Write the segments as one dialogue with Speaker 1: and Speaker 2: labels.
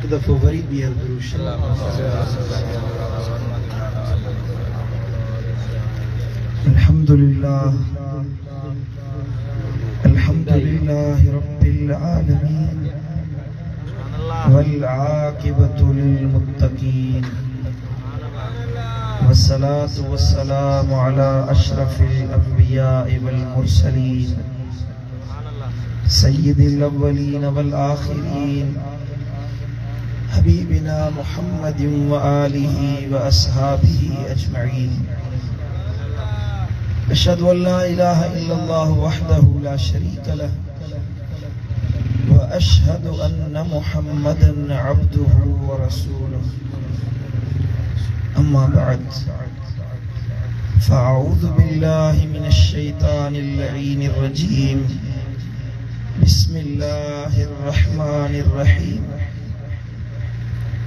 Speaker 1: एक दफो वरी भी दुरूद अल्हम्दुलिल्लाह अल्हम्दुलिल्लाह रब्बिल आलमीन वल आकिबतु लिल मुत्तकीन वस्सलातु वस्सलामु अला अशरफिल अंबिया वल मुरसलीन सय्यिदिल अव्वलीन वल आखिरीन हबीबिना मुहम्मदिन व आलिहि व अस्हाबिहि अजमईन। अशहदु अन ला इलाहा इल्लल्लाह वहदहु ला शरीका लह व अशहदु अन्न मुहम्मदन अब्दुहु व रसूलुहु। अम्मा बअद फ़अऊज़ु बिल्लाहि मिनश शैतानिर लईनिर रजीम। बिस्मिल्लाहिर रहमानिर रहीम।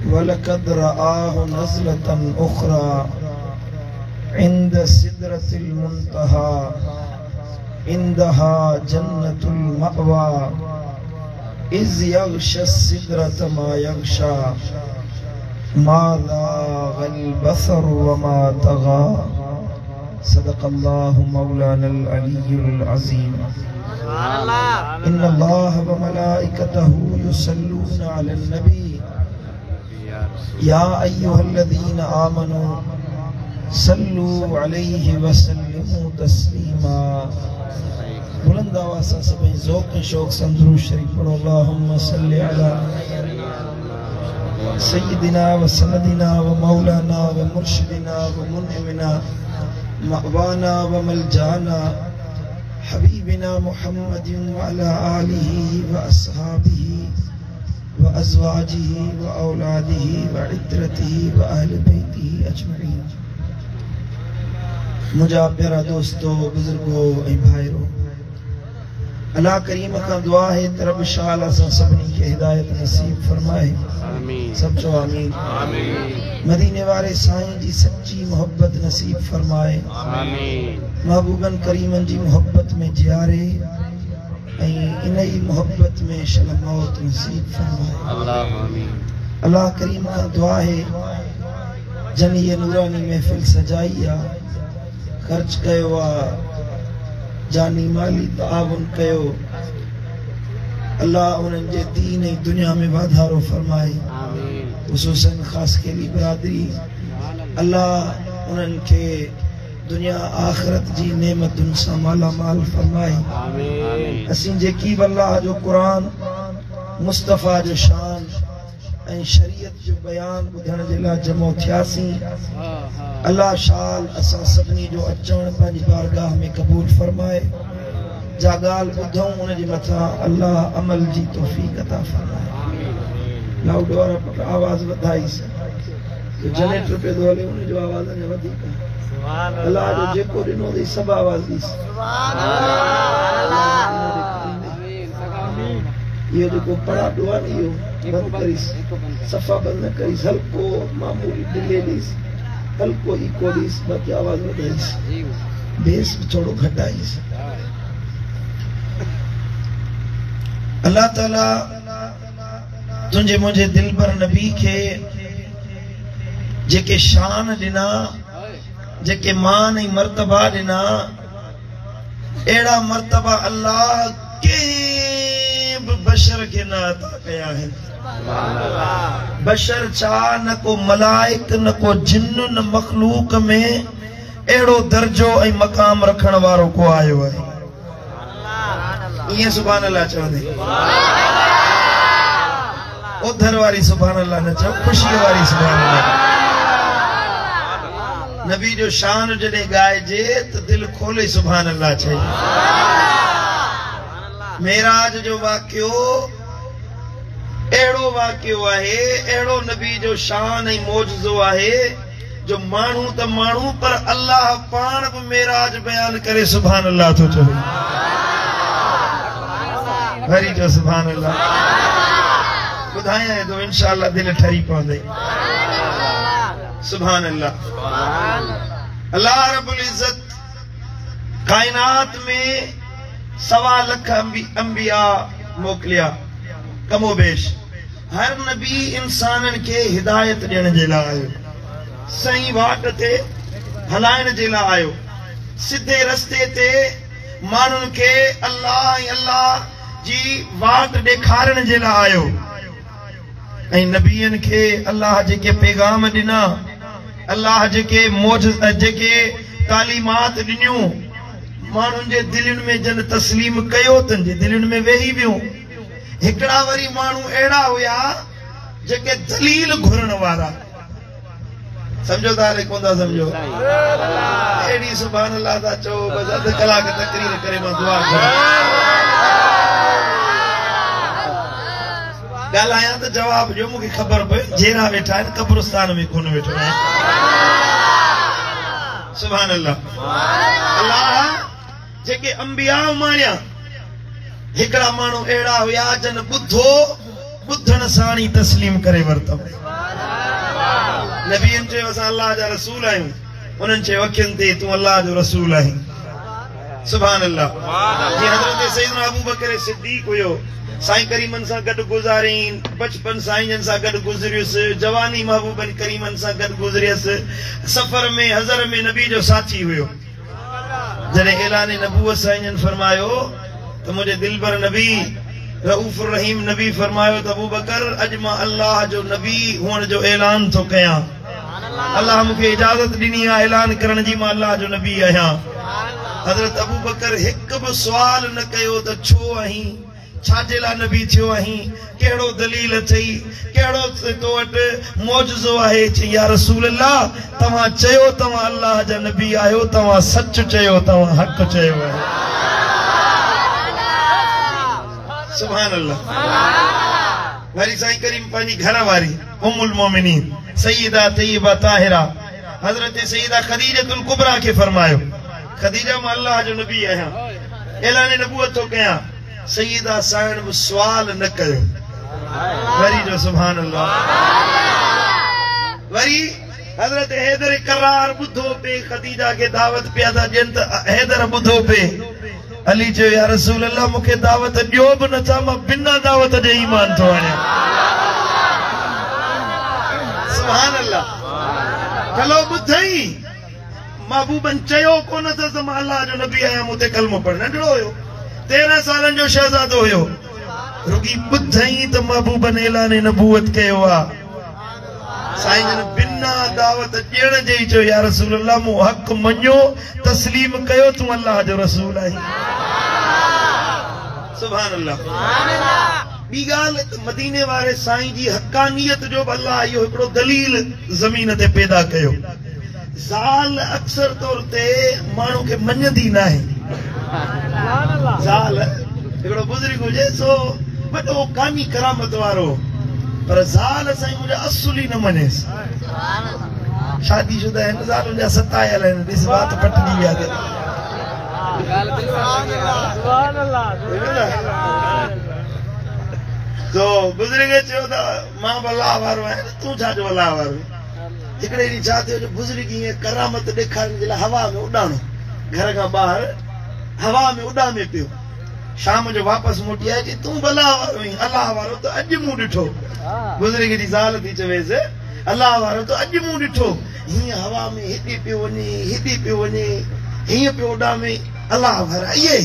Speaker 1: वलक़द रआहु नज़लतन उख़रा इंद सिदरतिल मुंतहा इंदहा जन्नतुल मअवा इज़ यग़शा सिदरत मा यग़शा मा ज़ाग़ल बसर व मा तग़ा। सदक़ल्लाहु मौलानल अलियुल अज़ीम। इन्नल्लाह व मलाइकतहु युसल्लूना अलन नबी या अय्युहल्लज़ीना आमनू सल्लू अलैहि व सल्लिमू तस्लीमा। बुलंद आवाज़ से सभी ज़ौक़ शौक़ से दुरूद शरीफ पढ़ो। अल्लाहुम्मा सल्लि अला सय्यिदिना व सनदिना व मौलाना व मुर्शिदिना व मुनइमिना मअवाना व मलजाना हबीबिना मुहम्मदिन व अला आलिहि व अस्हाबिहि व अज़वाजिहि व औलादिहि व इत्रतिहि व अहले बैतिहि अजमईन। मुझा प्यारा दोस्तों, बुजुर्गों ऐं भाइरों, अल्लाह करीम का दुआ है तरब शाला सा सबनी के हिदायत नसीब फरमाए। सब चो आमीन। मदीने वाले साईं जी सच्ची मोहब्बत नसीब फरमाए। महबूबन करीमन जी मोहब्बत में जियारे इन्हीं मोहब्बत में शल मौत नसीब फरमाए। अल्लाह करीम का दुआ है जन ये नूरानी महफिल सजाइया खर्च कयो जानी माली ताउन कयो। अल्लाह उन्हनि जे दीन ऐं दुनिया में वाधारो फरमाए। खुसूसन खास केली बिरादरी अल्लाह उन्हनि खे दुनिया आखिरत जी नेमतुन सां माला माल फरमाए। असीं जेकी अल्लाह जो कुरान मुस्तफ़ा जो शान ऐं शरीयत जो बयान ॿुधण जे लाइ जमो थियासीं। अल्लाह शाल असां सभिनी जो अचण पंहिंजी बारगाह में क़बूल फरमाए। जा ॻाल्हि ॿुधूं उन जे मथां अल्लाह अमल जी तौफ़ीक़ अता फरमाए। लाउड वारा पुट आवाज़ वधाईसि। जो जनरेटर पे थो हले उन जो आवाज़ अञा वधीक। अल्लाह जो जेको ॾिनो अथई सभु आवाज़ ॾीस। इहो जेको पढ़ाॾो आहे न इहो बंदि करीस, सफ़ा बंदि न करीस। हल्को मामूली डिले ॾीस, हल्को इको ॾीस, बाक़ी आवाज़ वधाईस, बेस थोड़ो घटाईस। अल्लाह ताला तुंहिंजे मुंहिंजे दिलबर नबी खे जेके शान ॾिना, जेके मान ऐं मर्तबा ॾिना, अहिड़ा मर्तबा अल्लाह कंहिं बि बशर खे न अता कया आहिनि। बशर छा, न को मलाइक न को जिन न मखलूक में अहिड़ो दर्जो ऐं मक़ाम रखण वारो को आयो आहे। इएं सुभान अल्लाह चवंदे उधर वारी सुभान अल्लाह न चओ, ख़ुशी वारी सुभान अल्लाह। नबी जो शान जॾहिं ॻाइजे त दिल खोले सुभान अल्लाह चई। मेराज जो वाक़ियो अहिड़ो वाक़ियो आहे, अहिड़ो नबी जो शान ऐं मौजज़ो आहे जो माण्हू त माण्हू पर अल्लाह पाण बि मेराज बयान करे सुभान अल्लाह थो चवे। वरी जो सुभान अल्लाह ॿुधायां थो, इंशाअल्लाह दिल ठरी पवंदई। सुभान अल्लाह। अल्लाह रब्बुल इज्जत कायनात में 1.25 लाख अंबिया मोकिलिया कमोबेश। हर नबी इंसानन के हिदायत देने जे लाइ आयो, सही वाट ते हलाइण जे लाइ आयो, सिधे रस्ते ते माण्हुनि खे अल्लाह जी वाट ॾेखारण जे लाइ आयो। ऐं नबियनि खे अल्लाह जेके पैगाम ॾिना, अल्लाह जेके तालीमात ॾिनियूं, माण्हुनि जे दिलनि में जन तस्लीम कयो, तंहिंजे दिलनि में वेही वियूं। हिकिड़ा वरी माण्हू अहिड़ा हुया जेके दलील घुरण वारा, समझो था कोन था समझो? एड़ी सुभान अल्लाह था चओ, बस अध कलाक तकरीर करे मां दुआ कयां। ॻाल्हायां त जवाब ॾियो, मूंखे ख़बर पए जहिड़ा वेठा आहिनि कब्रिस्तान में कोन वेठो आहे। सुभान अल्लाह। अल्लाह जेके अंबिया मारिया, हिकिड़ा माण्हू अहिड़ा हुया जन ॿुधण सां ई तस्लीम करे वरितम। नबियनि चयो असां अल्लाह जा रसूल आहियूं, उन्हनि चयो अखियुनि ते तूं अल्लाह जो रसूल आहीं। सुभान अल्लाह। जीअं हज़रत सैयदना अबू बकर सिद्दीक़ हुयो, साईं करीमन सां गॾु गुज़ारियईं, बचपन साईं सां गॾु गुज़रियुसि, जवानी महबूबन करीमन सां गॾु गुज़रियसि, सफ़र में हज़र में नबी जो साथी हुयो। जॾहिं ऐलान नबूवत साईं फरमायो त मुंहिंजे दिलबर नबी रऊफ़ रहीम नबी फरमायो त अबू बकर अॼु मां अल्लाह जो नबी हुअण जो ऐलान थो कयां। अल्लाह मूंखे इजाज़त ॾिनी आहे ऐलान करण जी, मां अल्लाह जो नबी आहियां। हज़रत अबू बकर हिकु बि सुवाल न कयो त छो आहीं, छाजे लाइ नबी थियो आहीं, कहिड़ो दलील अथई, कहिड़ो तो वटि मौजज़ो आहे। चई या रसूल अल्लाह, तव्हां चयो तव्हां अल्लाह जा नबी आहियो, तव्हां सच चयो, तव्हां हक़ चयो आहे। सुभान अल्लाह। वरी साईं करीम पंहिंजी घर वारी उम्मुल मोमिनीन सय्यदा तय्यबा ताहिरा हज़रत सय्यदा खदीजतुल कुबरा खे फरमायो, खदीजा मां अल्लाह जो नबी आहियां, ऐलान नबूवत थो कयां। सय्यदा साईं बि सुवाल न कयो। वरी जो सुभान अल्लाह। वरी हज़रत हैदर करार ॿुधो पे खदीजा खे दावत पिया था ॾियनि त हैदर ॿुधो पे। अली चयो या रसूल अल्लाह, मूंखे दावत ॾियो बि नथा, मां बिना दावत जे ईमान थो आणियां। सुभान अल्लाह। कलो ॿुधई, महबूबन चयो कोन अथसि त मां अल्लाह जो नबी आहियां, मूं ते कलमो पढ़ नंढड़ो हुयो, 13 सालनि जो शहज़ादो हुयो, रुगी ॿुधई त महबूबन ऐलान नबूवत कयो आहे। साईं जन बिना दावत ॾियण जे ई चयो या रसूल अल्लाह, मूं हक़ मञियो, तस्लीम कयो, तूं अल्लाह जो रसूल आहीं। सुभान अल्लाह। ॿी ॻाल्हि, मदीने वारे साईं जी हक़ानियत जो बि अल्लाह इहो हिकिड़ो दलील ज़मीन ते पैदा कयो। ज़ाल अक्सर तौर ते माण्हू खे मञंदी न आहे। ज़ाल हिकिड़ो बुज़ुर्ग हुजे सो वॾो कानी करामत वारो, पर ज़ाल साईं मुंहिंजा असुल ई न मञेसि। शादी शुदा आहिनि, ज़ालुनि जा सतायल आहिनि, ॾिस बात पटजी विया। तो बुज़ुर्ग चयो त मां बि अल्लाह वारो आहियां, तूं छा जो अल्लाह वारो? हिकिड़े ॾींहुं छा थियो जो बुज़ुर्ग ईअं करामत ॾेखारण जे लाइ हवा में उॾाणो, घर खां ॿाहिरि हवा में उॾामे पियो। शाम जो वापसि मोटी आए, तूं बि अल्लाह वारो आहीं, अल्लाह वारो त अॼु मूं ॾिठो। बुज़ुर्ग जी ज़ाल थी चवेसि अल्लाह वारो त अॼु मूं ॾिठो, हीअं हवा में हेॾे पियो वञे, हेॾे पियो वञे, हीअं पियो उॾामे, अल्लाह वारा इहे।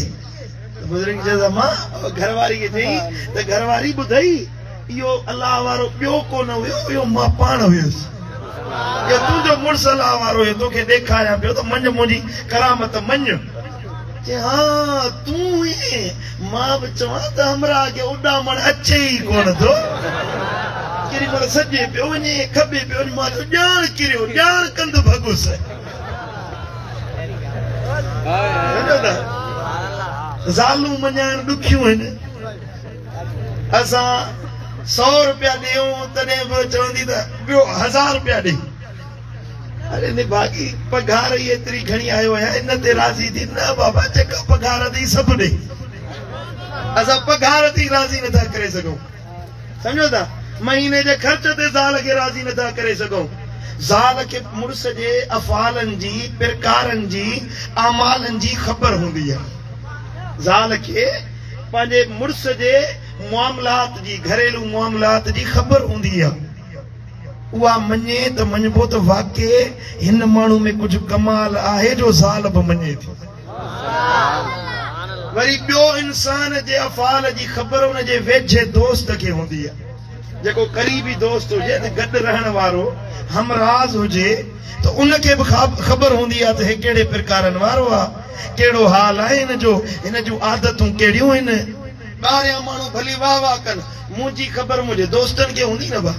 Speaker 1: बुज़ुर्ग चयो मां घरवारी खे चई त घरवारी ॿुधई, इहो अल्लाह वारो ॿियो कोन हुयो, इहो मां पाण हुयुसि। इहो तुंहिंजो मुड़ुसु अल्लाह वारो हुयो, तोखे ॾेखारियां पियो त मञ मुंहिंजी करामत मञ। हाँ तूं इएं, मां बि चवां त हमरा खे उॾामण अचे ई कोन थो। केॾी महिल सॼे पियो वञे, खॿे पियो वञे, मां चयो ॼाण किरियो, ॼाण कंद भॻुसि। ज़ालूं मञाइण ॾुखियूं आहिनि। असां 100 रुपया ॾियूं तॾहिं बि चवंदी त ॿियो 1000 रुपया ॾे। अरे ने बाक़ी पघार ई एतिरी घणी आयो आहियां, इन ते राज़ी थी न बाबा, जेका पघार अथई सभु ॾे। असां पघार ते राज़ी नथा करे सघूं, सम्झो था? महीने जे ख़र्च ते ज़ाल खे राज़ी नथा करे सघूं। ज़ाल खे मुड़ुस जे अफ़ालनि जी, पिरकारनि जी, आमालनि जी ख़बर हूंदी आहे। ज़ाल खे पंहिंजे मुड़ुस जे मामलात जी घरेलू मामलात जी ख़बर हूंदी आहे उहा मञे त मञबो त वाक़ई हिन माण्हू में कुझु कमाल आहे जो ज़ाल बि मञे थी वरी ॿियो इंसान जे अफ़ाल जी ख़बर उन जे वेझे दोस्त खे हूंदी आहे जेको करीबी दोस्त हुजे गॾु रहण वारो हमराज हुजे त उनखे बि ख़बर हूंदी आहे त हे कहिड़े प्रकारनि वारो आहे कहिड़ो हाल आहे हिन जूं आदतूं कहिड़ियूं आहिनि ॿाहिरियां माण्हू भली वाह वाह कनि मुंहिंजी ख़बर मुंहिंजे दोस्तनि खे हूंदी न भा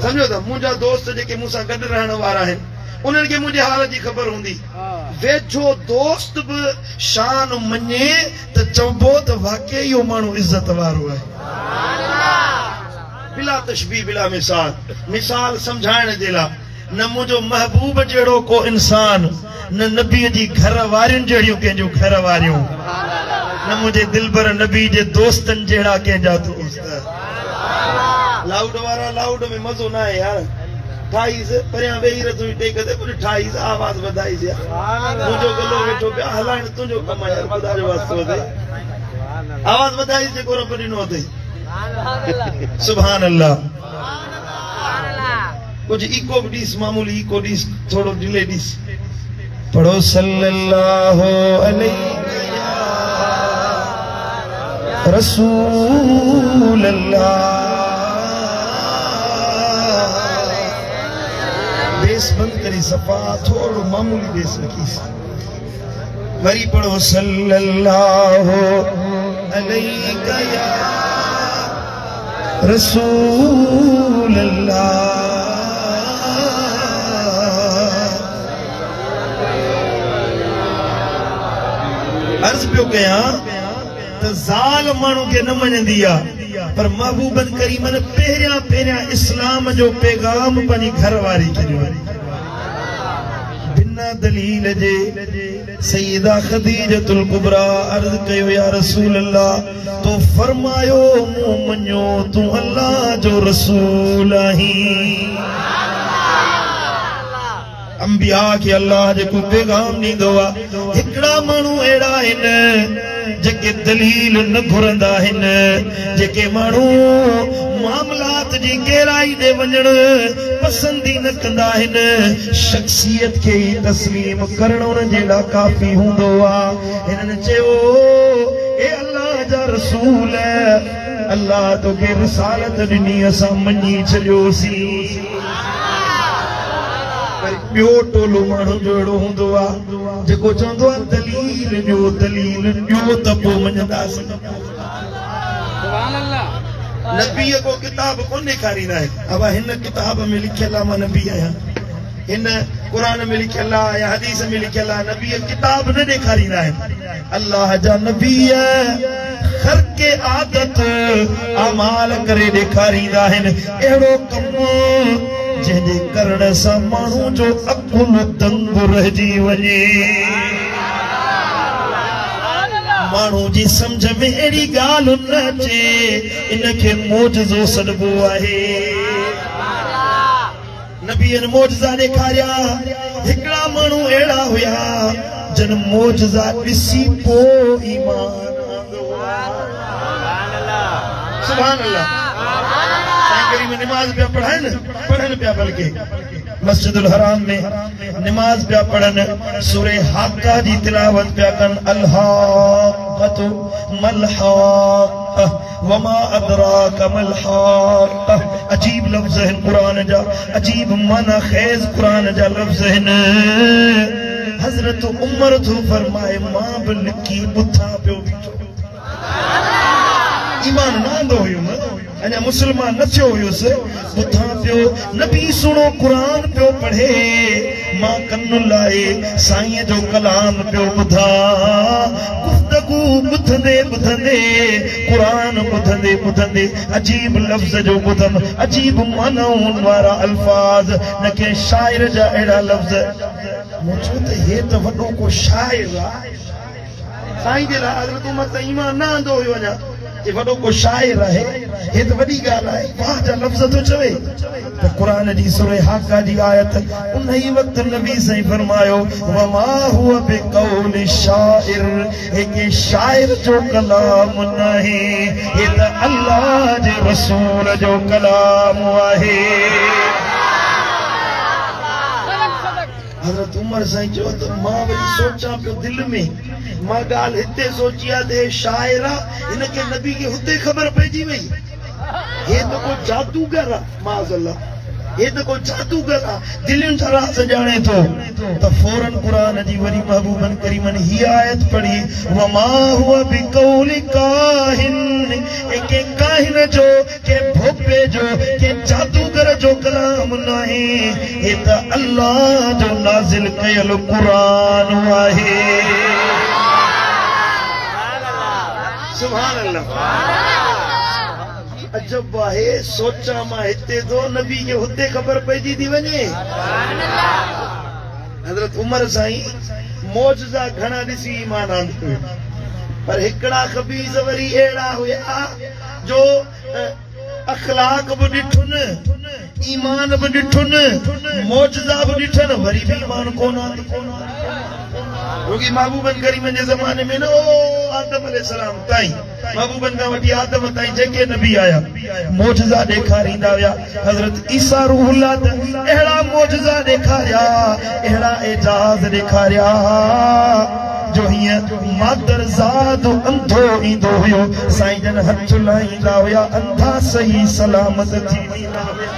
Speaker 1: समझो था मुंहिंजा दोस्त जेके मूंसां गॾु रहण वारा आहिनि उन्हनि खे मुंहिंजे हाल जी ख़बर हूंदी वेझो दोस्त बि शान मञे त चइबो त वाक़ई इहो माण्हू इज़त वारो आहे बिला तशबीह बिला मिसाल सम्झाइण जे लाइ न मुंहिंजो महबूब जहिड़ो को इंसान न नबीअ जी घर वारियुनि जहिड़ियूं कंहिंजूं घर वारियूं न मुंहिंजे दिलबर नबी जे दोस्तनि जहिड़ा कंहिंजा दोस्त लाउड वारा लाउड में मज़ो न आहे यार ठाईस परियां वेही रहियो टेक ते कुझु ठाईस आवाज़ वधाईस यार मुंहिंजो गलो वेठो पिया हलाइण तुंहिंजो कमु आहे यार ख़ुदा जो वास्तो अथई आवाज़ वधाईस जेको रब ॾिनो अथई सुभान अल्लाह कुछ इको भी ॾिस मामूली इको ॾिस थोड़ो डिले ॾिस पढ़ो सल्लल्लाहु अलैहि रसूल अल्लाह बेस बंद करी सफा थोड़ो मामूली बेस रखीस वरी पढ़ो सल्लल्लाहु अलैहि रसूल अल्लाह अर्ज पियो कया त ज़ाल माण्हू खे न मञंदी आहे पर महबूबन करीमन पहिरियां इस्लाम जो पैगाम पंहिंजी घरवारी खे ॾिनो बिना दलील जे सईदा खदीजतुल कुबरा अर्ज कयो या रसूल अल्लाह तो फरमायो मूं मञो तूं अल्लाह जो रसूल आहीं अंबिया के अल्लाह जेको पैगाम ॾींदो आहे हिकिड़ा माण्हू अहिड़ा आहिनि जेके दलील न घुरंदा आहिनि जेके माण्हू मामलात जी गहराई ॾे वञण पसंद ई न कंदा आहिनि शख्सियत खे ई तस्लीम करण उन्हनि जे लाइ काफ़ी हूंदो आहे हिननि चयो ए अल्लाह जा रसूल अल्लाह तोखे रिसालत ॾिनी असां मञी छॾियोसीं ॿियो टोलो माण्हू जो अहिड़ो हूंदो आहे जेको चवंदो आहे दलील ॾियो त पोइ मञंदासीं नबीअ को किताब कोन ॾेखारींदा आहिनि अब हिन किताब में लिखियल आहे मां नबी आहियां हिन क़ुरान में लिखियल आहे या हदीस में लिखियल आहे नबीअ किताब न ॾेखारींदा आहिनि अल्लाह जा नबी ख़र्क़े आदत अमाल करे ॾेखारींदा आहिनि अहिड़ो कमु जंहिंजे करण सां माण्हू जो अकुल दंग रहिजी वञे माण्हू जी सम्झ में अहिड़ी ॻाल्हि न अचे इनखे मोजज़ो सॾिबो आहे नबीअनि मोजज़ा ॾेखारिया हिकिड़ा माण्हू अहिड़ा हुया जन मोजज़ा ॾिसी पोइ ईमान सुभान अल्लाह नमाज पिया पढ़न पिया बल्कि मस्जिदुल हराम में नमाज पिया पढ़न सूरे हाक़ा जी तिलावत पिया कन अल्हाक़तु मलहाक़ वमा अदराक मलहाक़ अजीब लफ्ज़ हैं कुरान जा अजीब माना खेज़ कुरान जा लफ्ज़ हैं हज़रत उमर थो फरमाए मां बि लिखी ॿुधा पियो बीठो ईमान न आंदो हुयुमि अञा मुसलमान न थियो हुयुसि ॿुधां पियो नबी सुहिणो क़ुरान पियो पढ़े मां कन लाए साईं जो कलाम पियो ॿुधां गुफ़्तगू ॿुधंदे क़ुरान ॿुधंदे अजीब लफ़्ज़ जो ॿुधमि अजीब मानाउनि वारा अल्फाज़ न के शाइर जा अहिड़ा लफ़्ज़ मूं चयो त हे त वॾो को शाइर आहे साईं जे लाइ हज़रत उमर त ईमान न आंदो हुयो अञा जे वॾो को शाइर आहे हे त वॾी ॻाल्हि आहे वाह जा लफ़्ज़ थो चवे त क़ुरान जी सूरह हाका जी आयत उन ई वक़्तु नबी साईं फरमायो वमा हुआ बिक़ौलि शाइर हे के शाइर जो कलाम नाहे हे त अल्लाह जे रसूल जो कलाम आहे हज़रत उमर साईं चयो त मां वरी सोचां पियो दिलि में मां ॻाल्हि हिते सोची आहे त शाइर आहे हिनखे नबी खे हुते ख़बर पइजी वई हे त को जादूगर आहे माज़अल्लाह हे त को जादूगर आहे दिलियुनि जा राज़ ॼाणे थो त फौरन क़ुरान जी वरी महबूबन करीमन हीअ आयत पढ़ी वमा हुआ बिक़ौलि काहिन के काहिन जो के भोपे जो के जादूगर जो कलाम नाहे हे त अल्लाह जो नाज़िल कयल क़ुरान आहे सुभान अल्लाह अजब आहे सोचा मां हिते तो नबी के हुते ख़बर पइजी थी वञे हज़रत उमर साईं मौजज़ा घणा ॾिसी ईमान आंदो पर हिकिड़ा ख़बीस वरी अहिड़ा हुया जो अखलाक बि ॾिठुनि ईमान बि ॾिठुनि मौजज़ा बि ॾिठनि वरी बि ईमान कोन आंदो क्योंकि महबूबन करीमन जे ज़माने में न आदम अलैहिस्सलाम ताईं महबूबन का वठी आदम ताईं जेके नबी आया मौजज़ा ॾेखारींदा हुया हज़रत ईसा रूहुल्लाह त अहिड़ा मौजज़ा ॾेखारिया अहिड़ा एजाज़ ॾेखारिया जो हीअं मादरज़ाद अंधो ईंदो हुयो साईं जन हथ लाहींदा हुया अंधा सही सलामत थी वेंदा हुया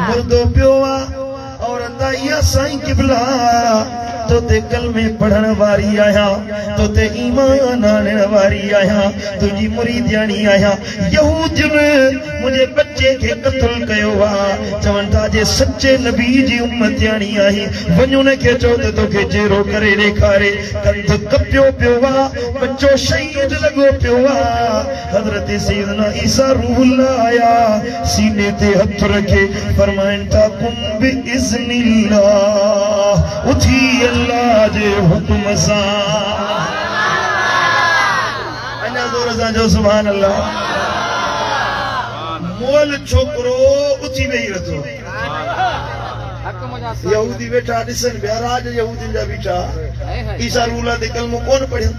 Speaker 1: मुर्दो पियो आहे और अंदाइया साईं किबला तो ते कलमे पढ़ण वारी आया तो ते ईमान आणण वारी आया तुझी मुरीदियाणी आया यहूद में मुझे बच्चे के कत्ल कयो आ चवन था जे सच्चे नबी जी उम्मतियाणी आई वञो न के चो तो के जेरो करे ॾेखारे कंध कपियो पियो आ बच्चो शहीद लॻो पियो आ हज़रत सैयदना ईसा रूहुल्लाह आया सीने ते हथ रखे फरमाइन था कुम बि इज़्निल्लाह उठी अल्लाह जे हुक्म सां अञा ज़ोर सां जो सुभान अल्लाह मोल छोकरो उथी वेही रहियो यहूदी वेठा ॾिसनि ॿिया राज यहूदियुनि जा बीठा ईसा रूहुल्लाह ते कलमो कोन पढ़ियो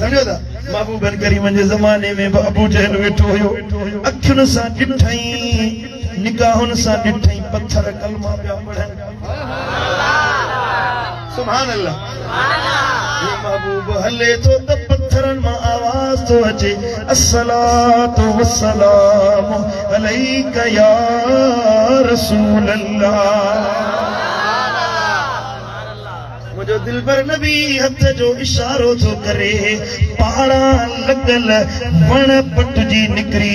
Speaker 1: समझो था महबूबन करीमन जे ज़माने में अबू जहल वेठो हुयो अखियुनि सां ॾिठई निगाहुनि सां ॾिठई पत्थर कलमा पिया पढ़नि सुभान अल्लाह ये महबूब हले तो त पत्थरनि मां आवाज़ तो अचे अस्सलातु वस्सलाम अलैका या रसूल अल्लाह मुझो दिलबर नबी हथ जो इशारो तो करे पहाड़ा लगल वण पट जी निकरी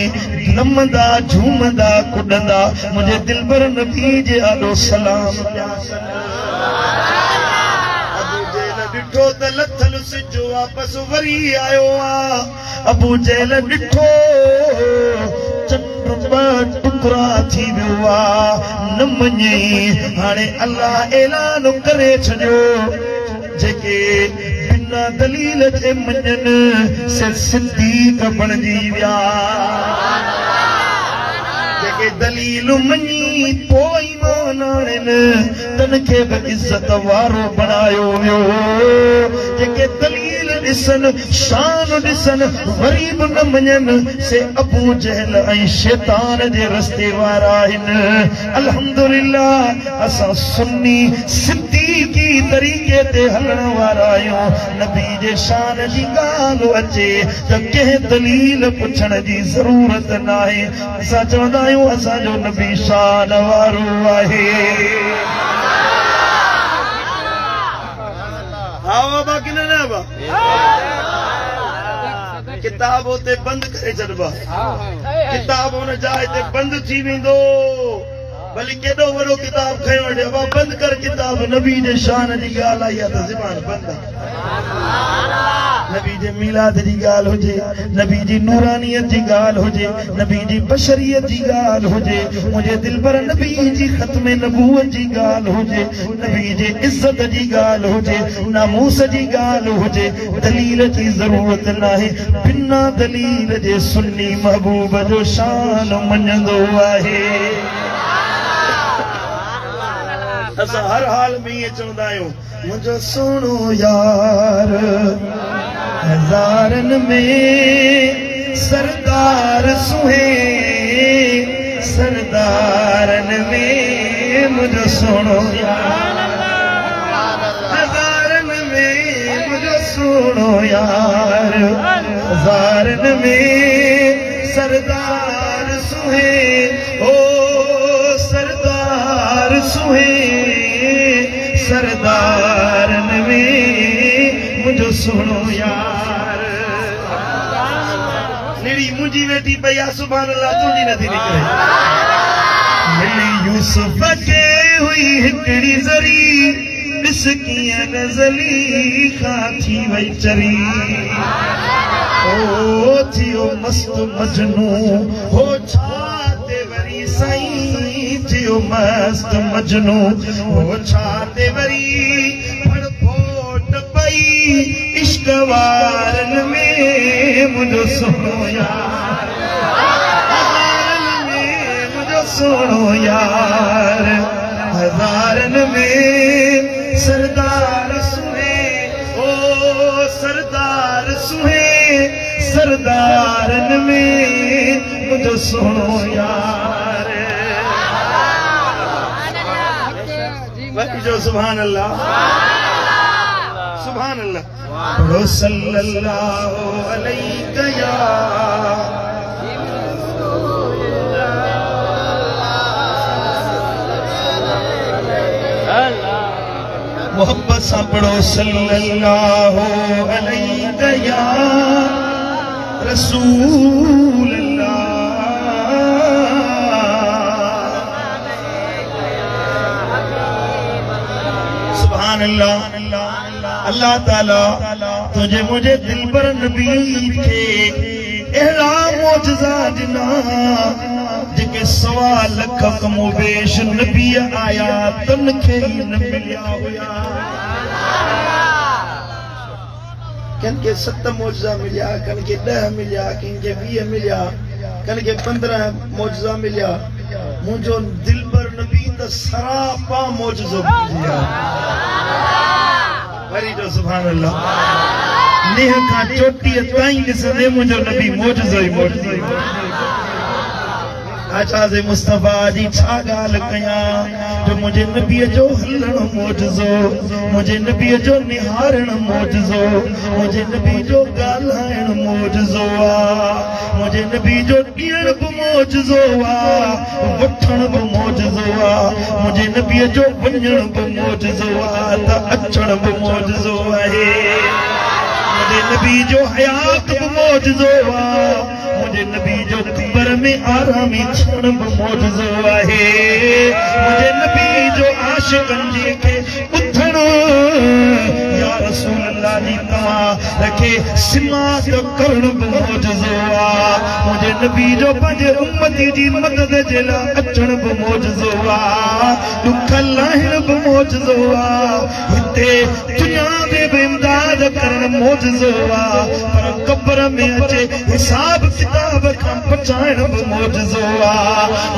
Speaker 1: नमंदा झूमंदा कुॾंदा मुझे दिलबर नबी जे आलो सलाम ॾिठो त लथल सिज वापसि वरी आयो आ अबू जहल ॾिठो चंड ॿ टुकड़ा थी वियो आ न मञई हाणे अल्लाह ऐलान करे छॾियो जेके बिना दलील जे मञनि से सिद्दीक़ बणजी विया जेके दलील मञी पोइ ईमान आणनि तन खे बि इज़त वारो बणायो वियो जेके दलील ॾिसनि शान ॾिसनि वरी बि न मञनि से अबू जहल ऐं शैतान जे रस्ते वारा आहिनि अल्हम्दुलिल्लाह असां सुन्नी सिद्दीक़ी तरीक़े ते हलण वारा आहियूं नबी जे शान जी ॻाल्हि अचे त कंहिं दलील पुछण जी ज़रूरत नाहे असां चवंदा आहियूं असांजो नबी शान वारो आहे किताब उते बंद करे छॾबा किताब उन जाइ ते बंद थी वेंदो भली केॾो वॾो किताब खयो वठे बंद कर किताब नबी जे शान जी ॻाल्हि आई आहे त ज़बान बंद नबी जे मिलाद जी गाल हुजे, नबी जी नूरानियत जी गाल हुजे, नबी जी बशरियत जी गाल हुजे, मुझे दिल पर नबी जी खत्म नबूवत जी गाल हुजे, नबी जी इज्जत जी गाल हुजे, नामूस जी गाल हुजे, दलील जी जरूरत नाहे, बिना दलील जे सुन्नी महबूब जो शान मञंदो आहे। असां हर हाल में ये चवंदा आहियूं, मुंहिंजो सोनो यार हज़ारन में सरदार सुहे, सरदारन में मुंहिंजो सोनो यार, हज़ारन में मुंहिंजो सोनो यार, हज़ारन में सरदार सुहे, ओ सरदार सुहे, सरदारन में मुझो सुनो यार। निड़ी मुझी बेटी भैया सुभान अल्लाह तुझी नथी निकले। मिली यूसुफ के हुई हिकड़ी जरी, ॾिस कीअं नज़ली खां थी वई चरी, ओ थियो मस्त मजनू हो छाते वरी साईं, थियो मस्त मजनू हो छाते वरी, पर फोट पई इश्क वारन में मुझो सोनो यार, हज़ारन में मुझो सोनो यार, हज़ारन में सरदार सुहे, ओ सरदार सुहे, सरदारन में मुझो सोनो यार। बाकी जो सुभान अल्लाह, सुभान अल्लाह, पढ़ो सल्लल्लाहु अलैहि या मोहब्बत सा पढ़ो सल्लल्लाहु अलैहि या रसूल अल्लाह। सुभान अल्लाह। अल्लाह ताला तुझे मुझे दिल पर नबी थे अहिड़ा मौजज़ा ॾिना जेके 1.25 लख कमोबेश नबी आया तन खे ही न मिलिया हुया। कन के 7 मौजज़ा मिलिया, कन के 10 मिलिया, कन के 20 मिलिया, कन के 15 मौजज़ा मिलिया। मुझो दिल पर नबी त सरापा मौजज़ो मिलिया। वरी जो सुभान अल्लाह, नेह का चोटी ताईं ॾिसंदे मुझो नबी मौजज़ो ही मौजज़ो। आचाज़ मुस्तफ़ा जी छा ॻाल्हि कयां, जो मुझे नबीअ जो हलण मौजज़ो, मुझे नबीअ जो निहारण मौजज़ो, मुझे नबी जो ॻाल्हाइण मौजज़ो आ, मुझे नबी जो ॾियण बि मौजज़ो आ, वठण बि मौजज़ो आ, मुझे नबीअ जो वञण बि मौजज़ो आ, त अचण बि मौजज़ो आहे। मुझे नबी जो हयात बि मौजज़ो आ, मुझे नबी जो कब्र में आरामी थियण बि मौजज़ो आहे। मुझे नबी जो आशिक़नि जे खे ॿुधण या रसूल अल्लाह जी तव्हां रखे सिमात करण बि मौजज़ो आ। मुझे नबी जो पंहिंजे उम्मती जी मदद जे लाइ अचण बि मौजज़ो आ, ॾुख लाहिण बि मौजज़ो आ, हिते दुनिया में बि इमदाद करण मौजज़ो आ, पर कब्र में अचे हिसाब किताब खां बचाइण बि मौजज़ो आ।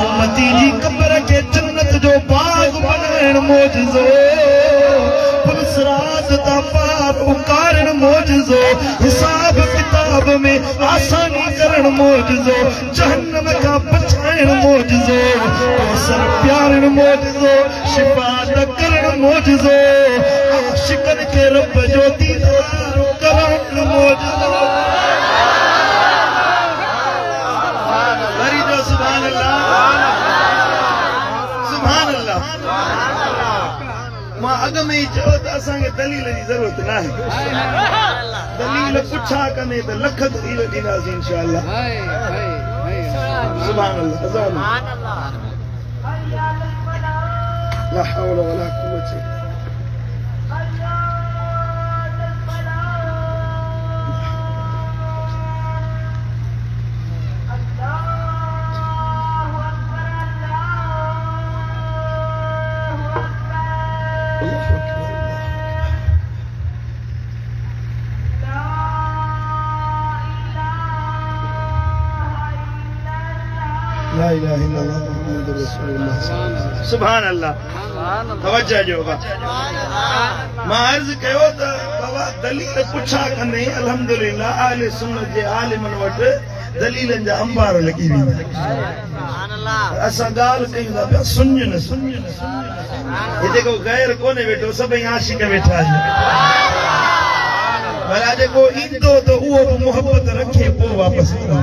Speaker 1: उम्मती जी कब्र खे जन्नत जो बाग बनाइण मौजज़ो, पुलसरात ता पार उकारण मौजज़ो, हिसाब किताब में आसानी करण मौजज़ो, जहन्नम खां बचाइण मौजज़ो, कौसर प्यारण मौजज़ो, शिफ़ात करण मौजज़ो, आशिक़नि खे रब जो दीदार करण मौजज़ो। वरी जो सुभान अल्लाह, सुभान अल्लाह। मां अॻ में ई चयो त असांखे दलील जी ज़रूरत न आहे। दलील पुछा कने त लख दलील ॾींदासीं इंशाअल्लाह। सुभान अल्लाह, ला हौल वला कुव्वत। ला इलाहा इल्लल्लाह मुहम्मदुर रसूलुल्लाह सुभान अल्लाह तवज्जो जो मां अर्ज कयो त बाबा दलील पुछा कंदे अल्हम्दुलिल्लाह आले सुन्नत जे आलिमन वट दलीलन जा अंबार लगी वेंदा सुभान अल्लाह असा गाल कयूं था पिया सुन हिते को गैर कोने वेठो सभई आशिक वेठा आहिनि भला जेको ईंदो त उहो बि मोहब्बत रखे पोइ वापसि ईंदो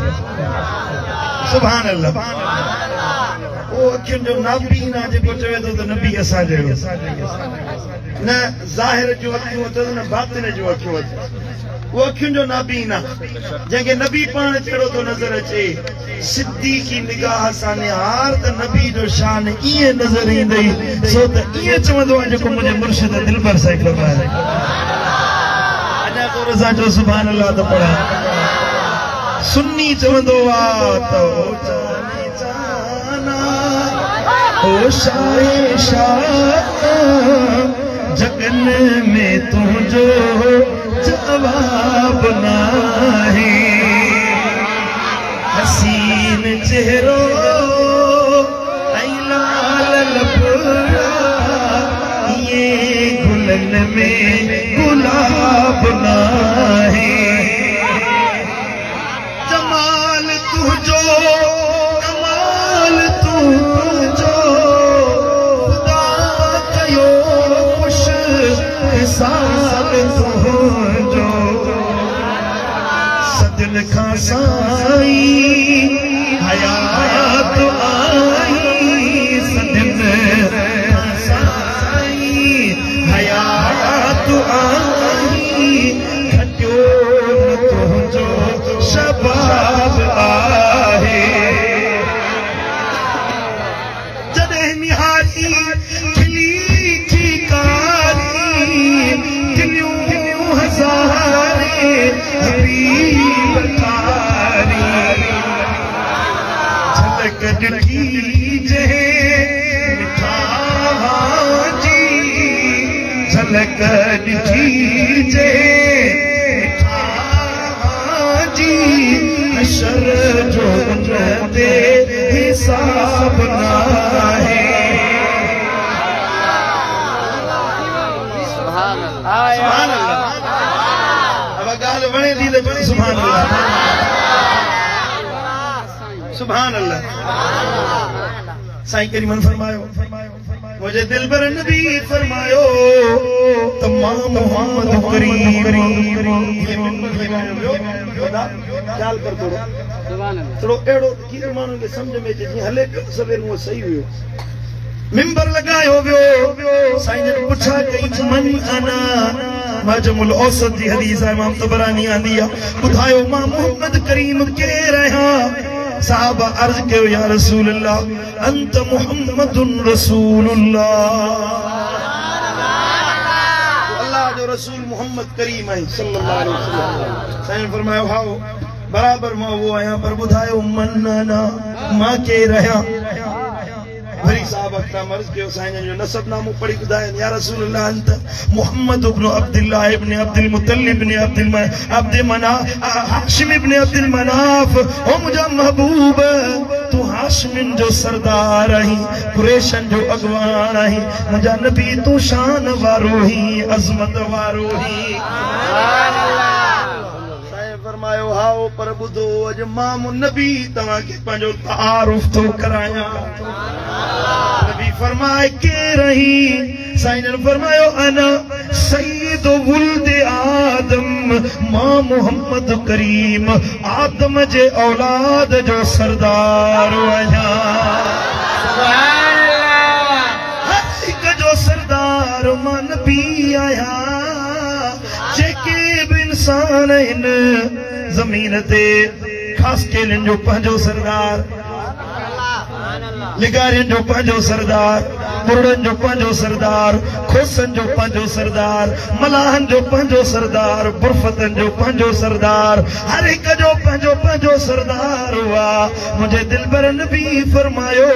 Speaker 1: सुभान अल्लाह ओ अखियुनि जो नाबीना जेको चवे थो त नबी असां जहिड़ो न ज़ाहिर जूं अखियूं अथसि न बातिन जूं अखियूं अथसि वो अखियुनि जो नाबीना जंहिंखे नबी पाण जहिड़ो थो नज़र अचे सिद्दीकी निगाह सां निहार त नबी जो शान ईअं नज़र ईंदई सो त ईअं चवंदो आहे जेको मुंहिंजे मुर्शिद दिलबर साईं फरमाए अञा को रज़ा जो सुभान अल्लाह त पढ़ा सुन्नी चवंदो आहे त ओ जाने जाना ओ शाहे शाह जगन में तुझो जवाब नाही हसीन चेहरो ऐं लाल लबड़ा ये गुलन में गुलाब नाही जमाल तुझो कमाल तुझो खुदा कयो खुश हिसाब तुझो सदिल खां साईं हयात आई सदिल खां साईं हयात आई घटियो न तुझो शबाब आहे जॾहिं निहारी खिली थी कारी दिलियूं हज़ारे हबीब कारी झलक ॾिठी जंहिं मिठा जी झलक ॾिठी जंहिं हशर जो उन ते हिसाब नाहे सुभान अल्लाह अब गाल वणे थी त सुभान अल्लाह सुभान अल्लाह साईं करीमन फरमायो मुझे दिलबर नबी फरमायो तमाम मोहम्मद करीम ख्याल कर थोड़ो अहिड़ो कीअं माण्हुनि खे सम्झ में अचे जीअं हले पियो सवेर उहो सही हुयो मिंबर लगायो वियो साईं जन पुछा कई मन अना मजमुल औसत जी हदीस आहे इमाम तबरानी आंदी आहे ॿुधायो मां मोहम्मद करीम केरु आहियां साहबा अर्ज कयो या रसूल अल्लाह अंत मुहम्मदुन रसूलुल्लाह अल्लाह जो रसूल मोहम्मद करीम है सल्लल्लाहु अलैहि वसल्लम साईं फरमायो हाओ बराबर मां वो आहियां पर ॿुधायो मन ना मां केरु आहियां वरी साहब अकरम अर्ज कयो साईं जो नसब नामो पढ़ी ॿुधायनि या रसूल अल्लाह अंत मुहम्मद इब्न अब्दुल्लाह इब्न अब्दुल मुत्तलिब इब्न अब्द मनाफ हाशिम इब्न अब्दुल मनाफ ओ मुंहिंजा महबूब तू हाशिमिन जो सरदार आहीं कुरैशन जो अगवान आहीं मुंहिंजा नबी तू शान वारो ही अज़मत वारो ही सुभान अल्लाह फरमायो हाओ पर ॿुधो अॼु मां नबी तव्हांखे पंहिंजो तारुफ़ थो करायां नबी फरमाए केरु आहीं साईं जन फरमायो अना सय्यद वुल्द आदम मां मोहम्मद करीम आदम जे औलाद जो सरदार आहियां सुभान अल्लाह हर हिक जो सरदार मां नबी आहियां जेके बि इंसान आहिनि ज़मीन ते ख़ासि केलनि जो पंहिंजो सरदार लिगारियन जो पंहिंजो सरदार मुरड़न जो पंहिंजो सरदार खोसन जो पंहिंजो सरदार मलाहन जो पंहिंजो सरदार बुरफतन जो पंहिंजो सरदार हर हिक जो पंहिंजो पंहिंजो सरदार हुआ मुंहिंजे दिलबर नबी फरमायो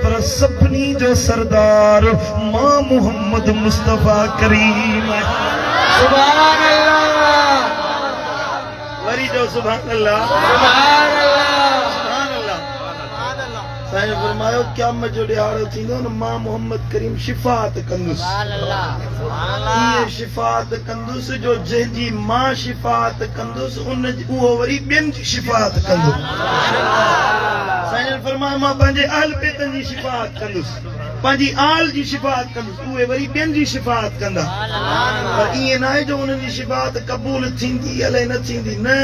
Speaker 1: पर सभिनी जो सरदार मां मोहम्मद मुस्तफा करीम सुभान अल्लाह वरी जो सुभान अल्लाह सुभान अल्लाह सुभान अल्लाह साईं फरमायो क़यामत जो ॾियारो थींदो न मां मोहम्मद करीम शिफ़ात कंदुसि ये शिफ़ात कंदुसि जो जंहिंजी मां शिफ़ात कंदुसि उहो वरी ॿियनि जी शिफ़ात कंदो साईं फरमायो मां पंहिंजे अहल बेतनि जी शिफ़ात कंदुसि पंहिंजी आल जी शिफ़ात कंदुसि उहे वरी ॿियनि जी शिफ़ात कंदा पर ईअं न आहे जो उन्हनि जी शिफ़ात क़बूल थींदी अलाए न थींदी न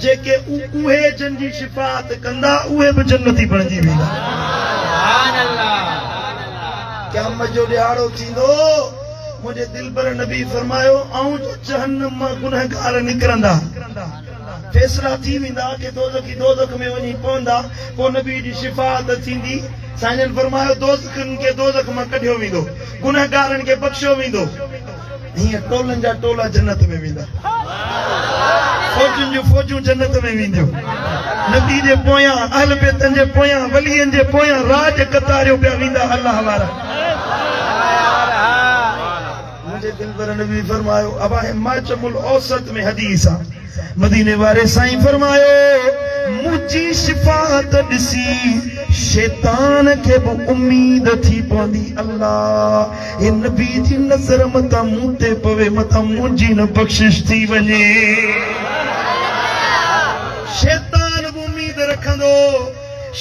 Speaker 1: जेके उहे जन जी शिफ़ात कंदा उहे बि जन्नती बणिजी वेंदा क़यामत जो ॾियारो थींदो मुंहिंजे दिलबर नबी फरमायो ऐं जहन्नम मां गुनहगार निकिरंदा फैसला थी वेंदा कि दोज़ख में वञी पवंदा पोइ नबी जी शिफ़ात थींदी साईं फरमायो दोज़खनि खे दोज़ख मां कढियो वेंदो गुनहगारनि खे बख़्शियो वेंदो हीअं टोलनि जा टोला जन्नत में वेंदा फौजुनि जूं फौजूं जन्नत में वेंदियूं नबी जे पोयां अहल बेतनि जे पोयां वलियनि जे पोयां राज कतारियो पिया वेंदा अल्लाह वारा मुंहिंजे दिलबर नबी फरमायो अबा माचमुल औसत में हदीस आहे मदीने वारे साईं फरमायो मुंहिंजी शिफ़ात ॾिसी शैतान खे बि उम्मीद थी पवंदी अल्लाह हे नबी जी नज़र मथां मूं ते पवे मथां मुंहिंजी न बख़्शिश थी वञे शैतान बि उम्मीद रखंदो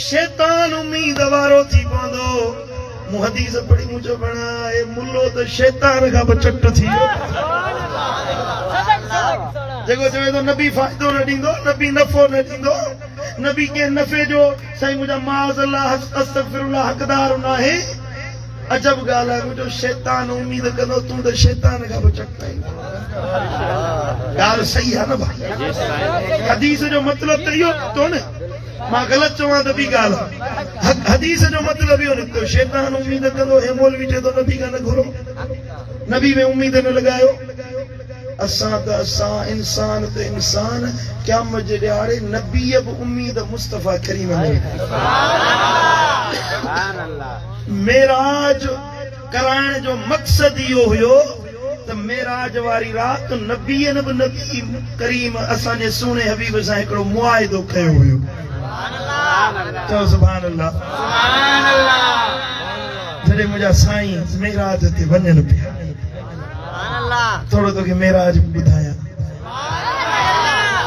Speaker 1: शैतान उम्मीद वारो थी पवंदो मूं हदीस पढ़ी मूं चयो बणा हे मुल्लो त शैतान खां बि चट थी वियो जेको चवे थो नबी फ़ाइदो न ॾींदो नबी नफ़ो न ॾींदो नबी कंहिं नफ़े जो साईं मुंहिंजा माज़ अल्लाह अस्तग़फिरुल्लाह हक़दार न आहे अजब ॻाल्हि आहे मुंहिंजो शैतान उम्मीद कंदो तूं त शैतान खां बि चट पाईंदो ॻाल्हि सही आहे न भाई हदीस जो मतिलबु त इहो निकितो न मां ग़लति चवां त ॿी ॻाल्हि आहे हदीस जो मतिलबु इहो निकितो शैतान उम्मीद कंदो हे मौलवी चए थो नबी खां न घुरो नबी में उम्मीद न लॻायो असां त असां इंसान त इंसान क़यामत जे ॾियारे नबी बि उम्मीद मुस्तफ़ा करीम में मेराज कराइण जो मक़सदु इहो हुयो त मेराज वारी राति नबीअनि बि नबी करीम असांजे सुहिणे हबीब सां हिकिड़ो मुआइदो कयो हुयो चओ सुभान अल्लाह जॾहिं मुंहिंजा साईं मेराज ते वञनि पिया थोड़ो तोखे मेराज ॿुधायां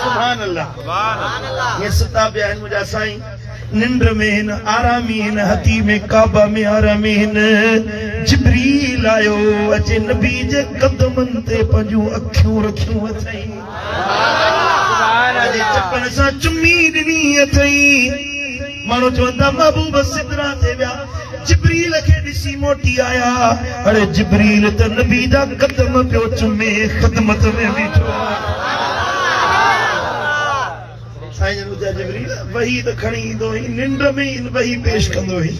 Speaker 1: सुभान अल्लाह ये सुता पिया आहिनि मुंहिंजा साईं निंड में हिन आरामी हिन हथी में काबा में आरामी हिन जिब्रील आयो अचे नबी जे कदमनि ते पंहिंजूं अखियूं रखियूं अथई चपन सां चुमी ॾिनी अथई माण्हू चवंदा महबूब सिदरा ते विया जिब्रील खे ॾिसी मोटी आया अरे जिब्रील त नबी जा कदम पियो चुमे ख़िदमत में बीठो साईं ॿुधाए जिब्रील वही त खणी ईंदो हुई निंड में ई वही पेश कंदो हुई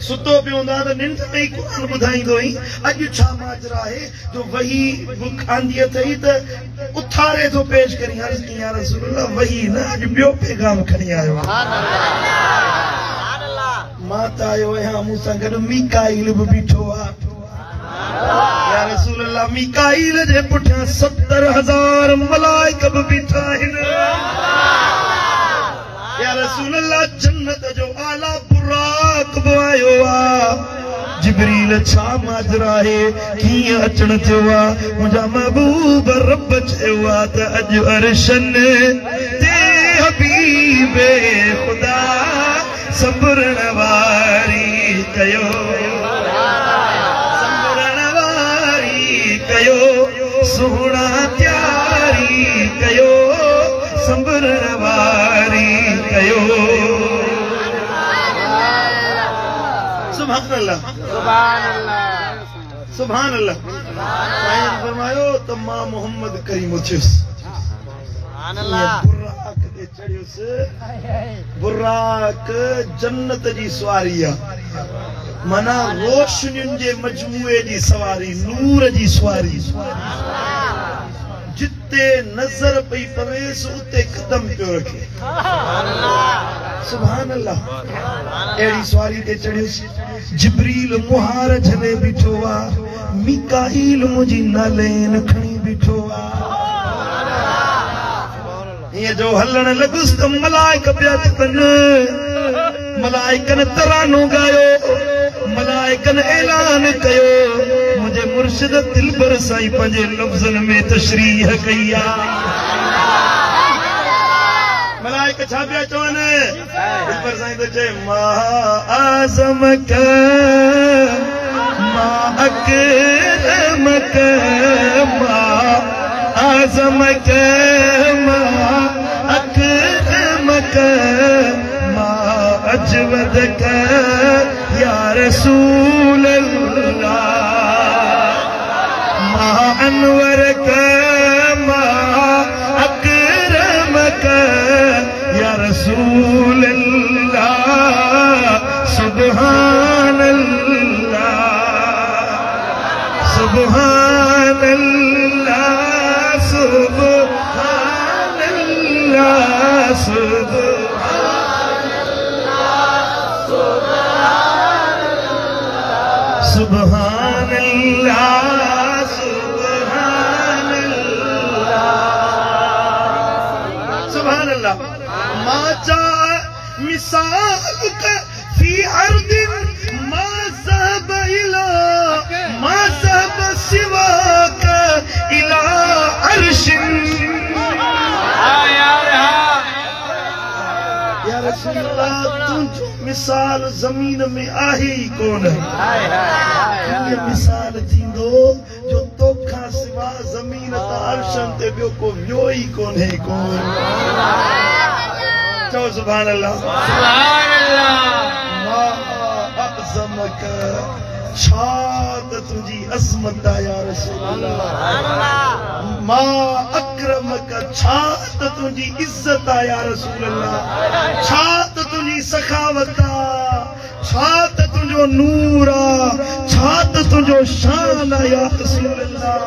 Speaker 1: सुतो पियो हूंदा त निंड में ई क़ुरान ॿुधाईंदो हुई अॼु छा माजरा आहे जो वही आंदी अथई त उथारे थो पेश करी अर्ज़ कई या रसूल अल्लाह वही न अॼु ॿियो पैगाम खणी आयो मां त आयो आहियां मूं सां गॾु मीकाईल बि बीठो आहे या रसूल अल्लाह मीकाईल जे पुठियां 70,000 मलाइक बि बीठा आहिनि या रसूल अल्लाह जन्नत जो आला बुराक बि आयो आहे जिब्रील छा माजरा आहे कीअं अचण थियो आहे मुंहिंजा महबूब रब चयो आहे त अॼु अर्शन ते हबीब ख़ुदा संभरण वारी कयो संभरण वारी कयो सुहिणा त्यारी कयो संभरण वारी कयो सुभान अल्लाह सुभान अल्लाह साईं फरमायो त मां मोहम्मद करीम थियुसि बुर्राक ते चढ़ियुसि बुर्राक जन्नत जी सवारी आहे माना रोशनियुनि जे मजमूए जी सवारी नूर जी सवारी जिते नज़र पई पवेसि उते कदम पियो रखे सुभान अल्लाह अहिड़ी सवारी ते चढ़ियुसि जिब्रील मुहार झले बीठो आहे मीकाईल मुंहिंजी नालेन खणी बीठो आहे ये जो हलण लगुस तो मलाइक पिया चवनि मलाइकन तरानो गायो, मलाइकन ऐलान कयो, मुझे मुर्शिद दिलबर साईं पंजे लफ्ज़न में तशरीह कया। मलाइक छा पिया चवनि? दिलबर साईं तो चए मा आज़मक मा अकरमक मा आज़मक मा अकरमक मा अजवदक या रसूल अल्लाह मा अनवरक मा अकरमक या रसूल अल्लाह। सुब्हान अल्लाह सुब्हान अल्लाह सुब्हान अल्लाह सुब्हान अल्लाह सुब्हान अल्लाह सुब्हान अल्लाह। मा जा मिसाल फी अर्दिन मा ज़हब इला मा ज़हब सिवाक इला अर्शिन। या रसूल अल्लाह तुझो मिसाल जमीन में आहे ही कोन। ये मिसाल थींदो जो तोखा सिवा जमीन ता अर्शन ते ॿियो को वियो ही कोन्हे कोन। चओ सुभान अल्लाह सुभान अल्लाह। मा अज़मक छा त तुंहिंजी अज़मत आहे या रसूल अल्लाह। मा अकरमक छा त तुंहिंजी इज़्ज़त आहे या रसूल अल्लाह। छा त तुंहिंजी सखावत आहे, छा त तुंहिंजो नूर आहे, छा त तुंहिंजो शान आहे या रसूल अल्लाह।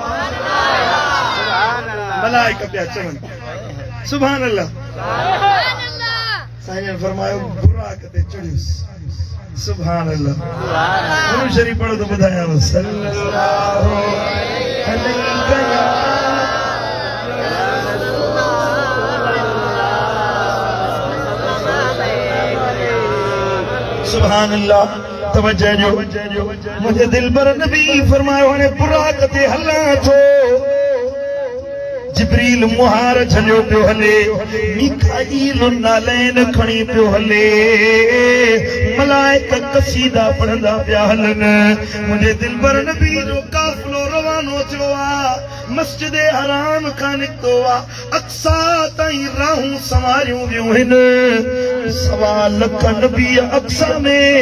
Speaker 1: मलाइक पिया चवनि सुभान अल्लाह। साईं ने फरमायो बुराक ते चढ़ियुसि सुभान अल्लाह। दुरूद शरीफ पढ़ो तो ॿुधायांव सल्लल्लाहु अलैहि सुभान अल्लाह। तवज्जो जो मुझे दिलबर नबी फरमायो हाणे बुराक ते हलां थो। जिब्रील मुहार झलियो पियो हले, मीकाईल नालैन खणी पियो हले, मलाइक कसीदा पढ़ंदा पिया हलनि। मुंहिंजे दिलबर नबी जो काफ़िलो रवानो थियो आहे, मस्जिद हराम खां निकितो आहे, अक्सा ताईं राहूं संवारियूं वियूं आहिनि। 1.25 लख नबी अक्सा में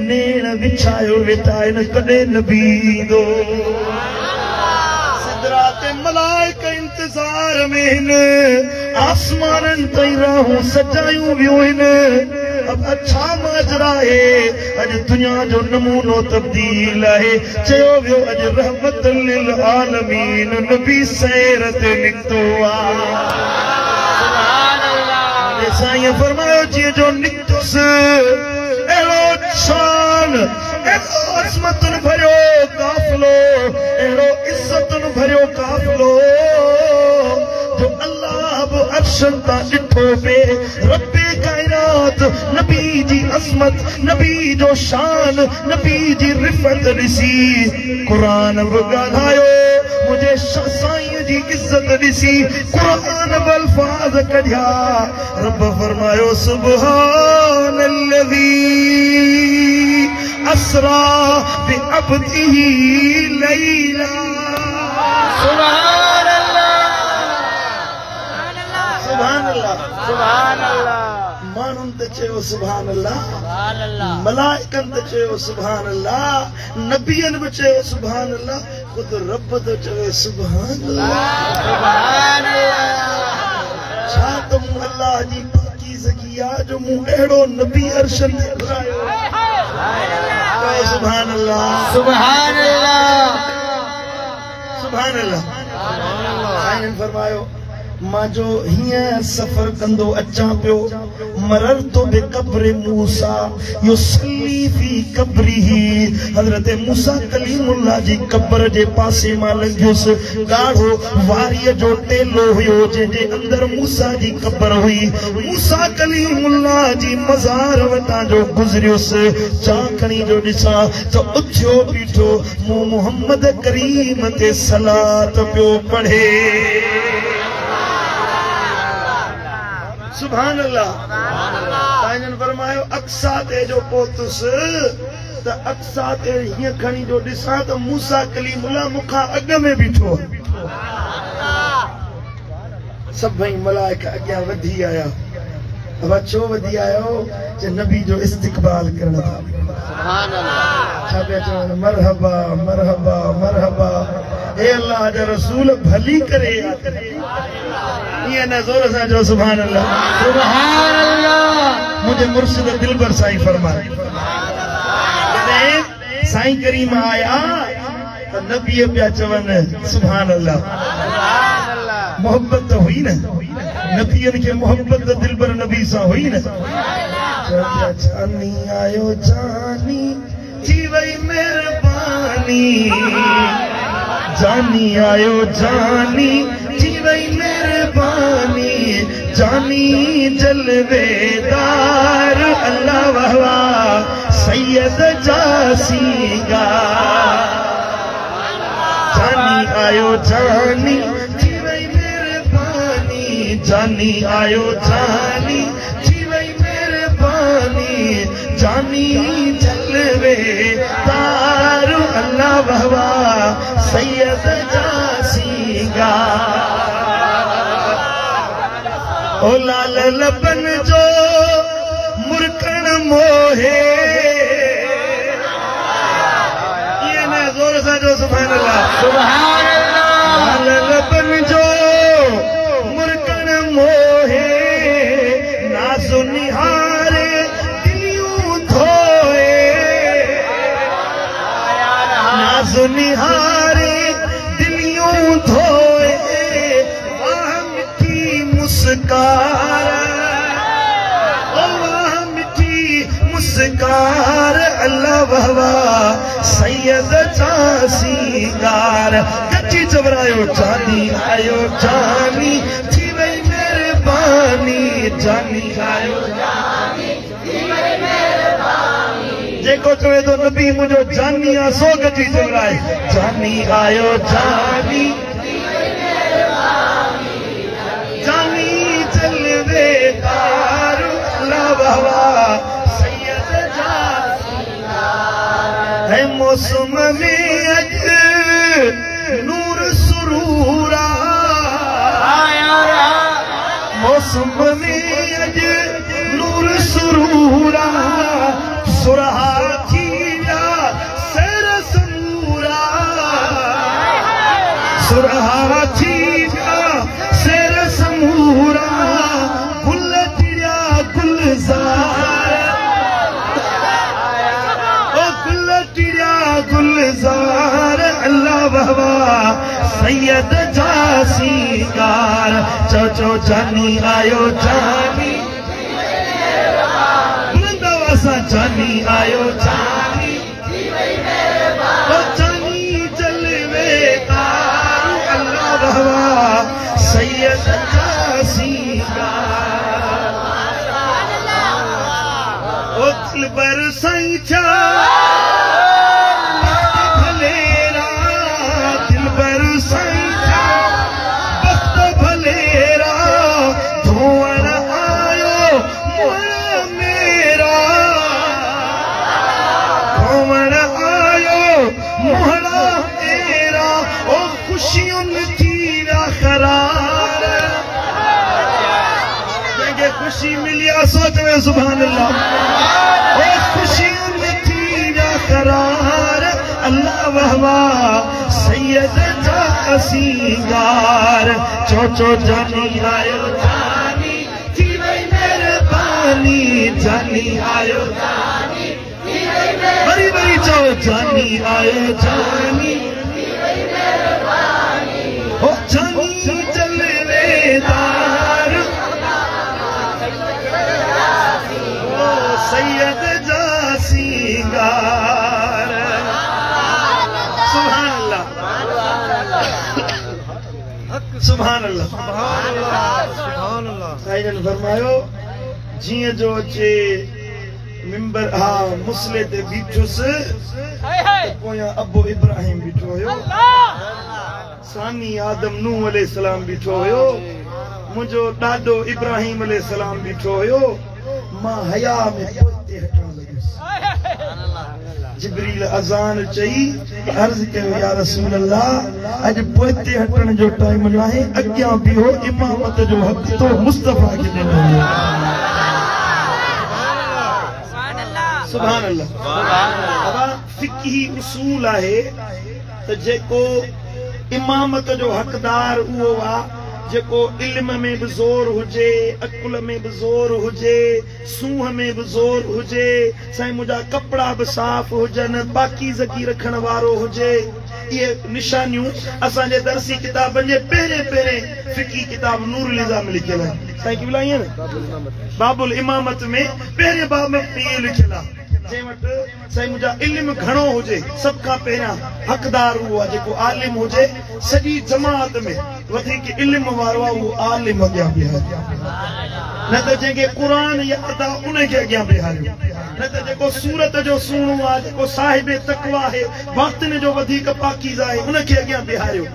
Speaker 1: नेण विछायो वेठा आहिनि, कॾहिं नबी ईंदो। मलाइक इंतजार में आहिनि, आसमाननि ताईं राहूं सजायूं वियूं आहिनि। अब अच्छा माजरा है, अज दुनिया जो नमूनो तब्दील है। चयो वियो अज रहमत लिल आलमीन नबी सैर ते निकतो आ। सुभान अल्लाह। साईं फरमायो जीअं जो निकतुसि अहिड़ो शान, अहिड़ो अज़मतुनि भरियो काफ़िलो, अहिड़ो इज़्ज़तुनि भरियो काफ़िलो जो अल्लाह बि अर्शन तां ॾिठो पिए। रब्बे कायनात नबी जी अज़मत, नबी जो शान, नबी जी रिफ़त ॾिसी क़ुरान बि ॻाल्हायो। मुझे साईं जी इज़्ज़त ॾिसी क़ुरान बि अल्फाज़ कढिया। रब फरमायो सुब्हानल्लज़ी असरा बिअब्दिही लैला। सुभान अल्लाह सुभान अल्लाह सुभान अल्लाह। माण्हुनि ते चयो सुभान अल्लाह, मलाइकनि ते चयो सुभान अल्लाह, नबियनि बि चयो सुभान अल्लाह, ख़ुदि रब तो चवे सुभान अल्लाह। छा त मूं अल्लाह जी पाकीज़गी आहे जो मूं अहिड़ो नबी अर्शन ते घुरायो। सुभान अल्लाह सुभान अल्लाह सुभान अल्लाह। साईं फरमायो मां जो हिया सफर कंदो अचां पियो मरर तो बे कब्र मूसा युसल्ली फी कब्रिही हजरत मूसा कलीमुल्लाह जी कब्र जे पासे मां लंघियुस गाढ़ो वारीअ जो टेलो हुयो जे अंदर मूसा जी कब्र हुई मूसा कलीमुल्लाह जी मज़ार वटां जो गुज़रियुस चाखणी जो ॾिसां तो उथियो बीठो मूं मोहम्मद करीम ते सलात पियो पढ़े सुभान अल्लाह ताईं फरमायो अक्सा ते जो पोतुस त अक्सा ते हिय खणी जो ॾिसां त मूसा कलीमुल्लाह मुखां अॻ में बीठो सभई मलाइका अॻियां वधी आया अब छो वधी आयो जे नबी जो इस्तक़बाल करण था सुभान अल्लाह छा पिया चवनि मरहबा मरहबा मरहबा ए अल्लाह जा रसूल भली करे ये ना जोर से जो सुभान अल्लाह मुझे मुर्शिद दिलबर साईं फरमाए साईं करीम आया तो नबी पिया चवनि सुभान अल्लाह मोहब्बत तो हुई ना नबीअनि खे मोहब्बत दिलबर नबी सां हुई न जानी आयो जानी थी वई मेहरबानी जानी आयो जानी थी वई मेहरबानी जानी जलवेदार अल्लाह वाह वाह सैयद जासीगा जानी आयो जानी थी वई मेहरबानी जानी आयो जानी थी वई मेहरबानी जानी जलवेदार अल्लाह वाह वाह सैयद जासीगा ओ लाल लबन जो मुरकण मोहे ये ना जोर से जो सुभान अल्लाह लाल लबन जो मुरकण मोहे नाज़ो निहारे दिलियूं धोए नाज़ो निहारे दिलियूं धोए वाह मिठी मुस्कार ओ वाह मिठी मुस्कार अल्लाह वाह वाह सैयद जासीगार कच्ची चवरायो जानी आयो जानी थी वई मेहरबानी जानी आयो जानी थी वई मेहरबानी जेको चवे तो नबी मुझो जानी आ सो कच्ची चवराए जानी आयो जानी थी वई मेहरबानी जानी जलवेदार अल्लाह वाह वाह सैयद जासीगार है मौसम में अज नूर सुरूरा मौसम में अज नूर सुरूरा सुरहा थी विया सर समूरा सुरहा थी विया सर समूरा गुल टिया गुलजार ओ गुल टिया गुलजार अल्लाह वाह वाह सैयद जासीगार चो चो जानी आयो जानी बुलंदवासा जानी आयो जानी ओ जानी जलवेदार अल्लाह वाह वाह सैयद जासीगार ओ दिलबर साईं छा खुशी मिलिया सोच में सुभान अल्लाह ओ खुशी थी जा करार अल्लाह वाह वाह सैयद जासीगार चो चो जानी आयो जानी थी वई मेहरबानी जानी आयो जानी थी वई मेहरबानी बड़ी बड़ी चो जानी आयो जानी थी वई मेहरबानी ओ जानी जलवेदार सैयद जा सिंगार सुभान अल्लाह सुभान अल्लाह सुभान अल्लाह साईं ने फरमायो जिए जो अचे मिंबर हाँ मुसले ते बीठुस पोया अबू इब्राहिम बीठो हुयो सानी आदम नूह अलैहिस्सलाम बीठो हुयो मुझो ॾाॾो इब्राहिम अलैहिस्सलाम बीठो हुयो मां हया में पोइते हटण लॻयुसि जिब्रील अज़ान चई अर्ज़ कयो या रसूल अल्लाह अॼु पोइते हटण जो टाइम न आहे अॻियां बीहो इमामत जो हक़ तो मुस्तफा खे ॾिनो सुभान अल्लाह बाबा फिक़ही उसूल आहे त जेको इमामत जो हक़दार उहो आहे जेको इल्म में भी जोर हुजे अकुल में भी जोर हुजे सूह में भी जोर हुजे साईं मुझा कपड़ा भी साफ़ हुजन पाकीज़गी रखण वारो हुजे ये निशानियूं असांजे दर्सी किताबनि जे पहिरें फिक़ही किताब नूरुल निज़ाम लिखियल आहे साईं की बुलाइए ना बाबुल इमामत में पहिरें बाब में ये लिखियल आहे जे वट साईं मुझा इल्म घणो हुजे सब खां पहिरियां हक़दार उहो आहे जेको आलिम हुजे सॼी जमात में वधीक इल्म वारो आहे उहो आलिम अॻियां बीहारे न त जंहिंखे क़ुरान यादि आहे उनखे अॻियां बीहारियो न त जेको सूरत जो सुहिणो आहे जेको साहिब तक़वा आहे बातिन जो वधीक पाकीज़ आहे उनखे अॻियां बीहारियो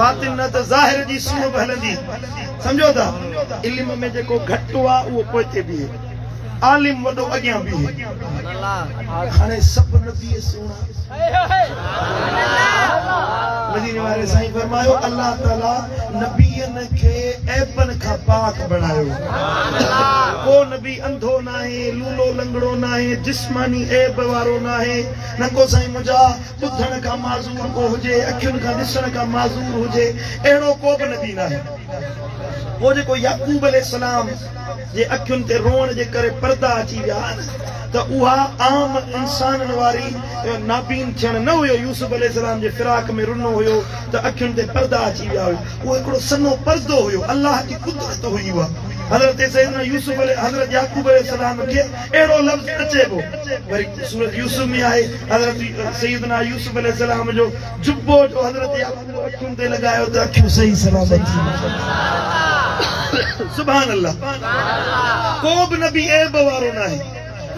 Speaker 1: बातिन न त ज़ाहिर जी सूह बि हलंदी सम्झो था इल्म में जेको घटि आहे उहो पोइते बीहे आलिम वॾो अॻियां बीहे हाणे सभु नबी सुहिणा मदीने वारे साईं फरमायो अल्लाह ताला नबीअनि खे ऐबनि खां पाक बणायो को नबी अंधो न आहे लूलो लंगड़ो न आहे जिस्मानी ऐब वारो न आहे न को साईं मुंहिंजा ॿुधण खां माज़ूर को हुजे अखियुनि खां ॾिसण खां माज़ूर हुजे अहिड़ो को बि नबी न आहे वो जेको याकूब अलैहिस्सलाम जे अखियुनि ते रोअण जे करे पर्दा अची विया त उहा आम इंसाननि वारी नाबीन थियण न हुयो यूसुफ अलैहिस्सलाम जे फिराक में रुनो हुयो त अखियुनि ते पर्दा अची विया हुयो उहो हिकिड़ो सन्हो पर्दो हुयो अल्लाह जी कुदरत हुई उहा हज़रत सैयदना यूसुफ हज़रत याकूब अलैहिस्सलाम खे अहिड़ो लफ़्ज़ अचे पियो वरी सूरत यूसुफ में आहे हज़रत सैयदना यूसुफ अलैहिस्सलाम जो जुब्बो जो हज़रत याकूब अखियुनि ते लॻायो त अखियूं सही सलामत थी सुभान अल्लाह को बि नबी ऐब वारो न आहे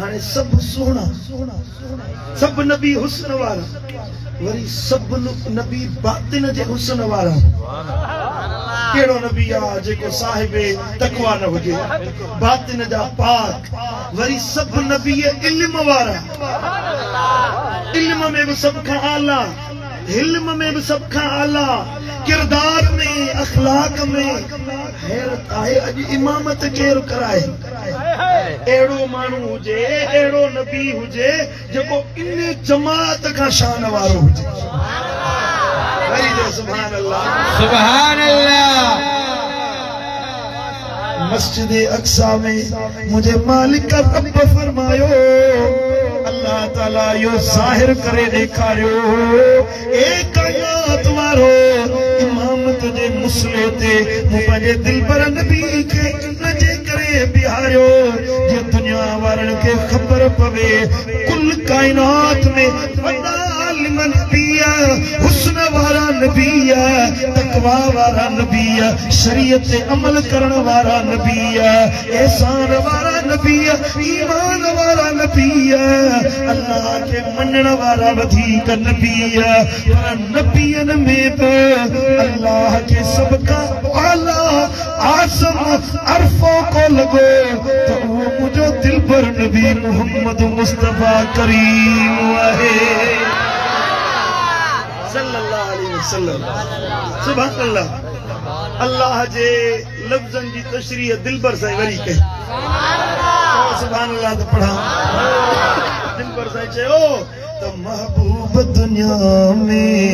Speaker 1: हाणे सभु सुहिणा सभु नबी हुस्न वारा वरी सभु नबी बातिन जे हुस्न वारा कहिड़ो नबी आहे जेको साहिब तक़वा न हुजे बातिन जा पाक वरी सभु नबी इल्म वारा इल्म में बि सभ खां आला हिल्म में भी सब खां आला किरदार में अखलाक में हैरत आहे अॼु इमामत केरु कराए अहिड़ो माण्हू हुजे अहिड़ो नबी हुजे जेको इन जमात खां शान वारो हुजे सुभान अल्लाह सुभान अल्लाह मस्जिद अक्सा में मुझे मालिक का रब फरमायो अल्लाह ताला यो ज़ाहिर करे ॾेखारियो ए कायनात वारो इमामत जे मुसले ते मूं पंहिंजे दिलबर नबी खे इन जे करे बिहारियो जे दुनिया वारनि खे ख़बर पवे कुल कायनात में वॾा आलिम नबी हुस्न वारा नबी तक़वा वारा नबी शरीयत ते अमल करण वारा नबी एहसान वारा नबी ईमान वारा नबी अल्लाह के मञण वारा वधीक नबी पर नबियन में बि अल्लाह के सब का आला आसम अरफो को लगो तो वो मुझो दिलबर नबी मोहम्मद मुस्तफा करीम है सल्लल्लाहु अलैहि वसल्लम सुभान अल्लाह अल्लाह जे लफ्ज़न जी तशरीह दिलबर से वरी कई सुभान अल्लाह तो पढ़ा दिलबर से चयो तो महबूब दुनिया में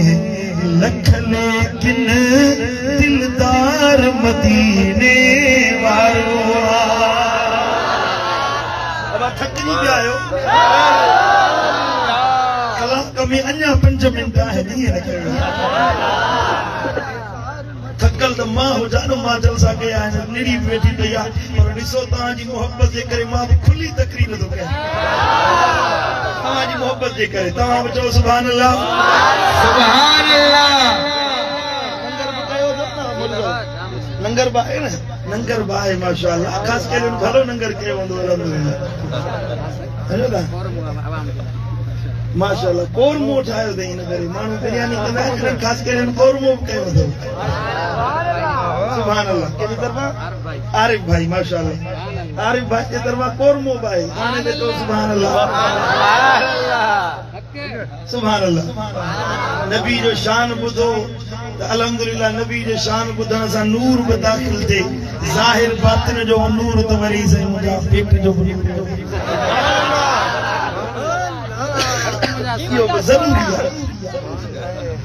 Speaker 1: लख लेकिन दिलदार मदीने वारो अब थक नहीं पिया आयो में अन्या 5 मिनट है नहीं थकल तो मां हुजां न मां जलसा कया आहिनि निड़ी बि वेठी पई आहे पर ॾिसो तव्हांजी मोहब्बत जे करे मां बि खुली तकरीर थो कयां तव्हांजी मोहब्बत जे करे तव्हां बि चओ सुभान अल्लाह
Speaker 2: सुभान अल्लाह
Speaker 1: लंगर बा है ना लंगर बा है माशाअल्लाह खास करे भलो लंगर कयो हूंदो अल्हम्दुलिल्लाह माशाअल्लाह कोरमो ठाहियो अथई हिन करे माण्हू बिरयानी कंदा आहिनि खास करे कोरमो बि कयो अथव सुभान अल्लाह कंहिंजी तरफ़ां आरिफ भाई माशाअल्लाह आरिफ भाई जे तरफ़ां कोरमो बि आहे हाणे त चओ सुभान अल्लाह सुभान अल्लाह नबी जो शान ॿुधो त अल्हम्दुलिल्लाह नबी जो शान ॿुधण सां नूर बि दाख़िल थिए ज़ाहिर बातिन जो नूर त वरी साईं मुंहिंजा पेट जो इहो बि ज़रूरी आहे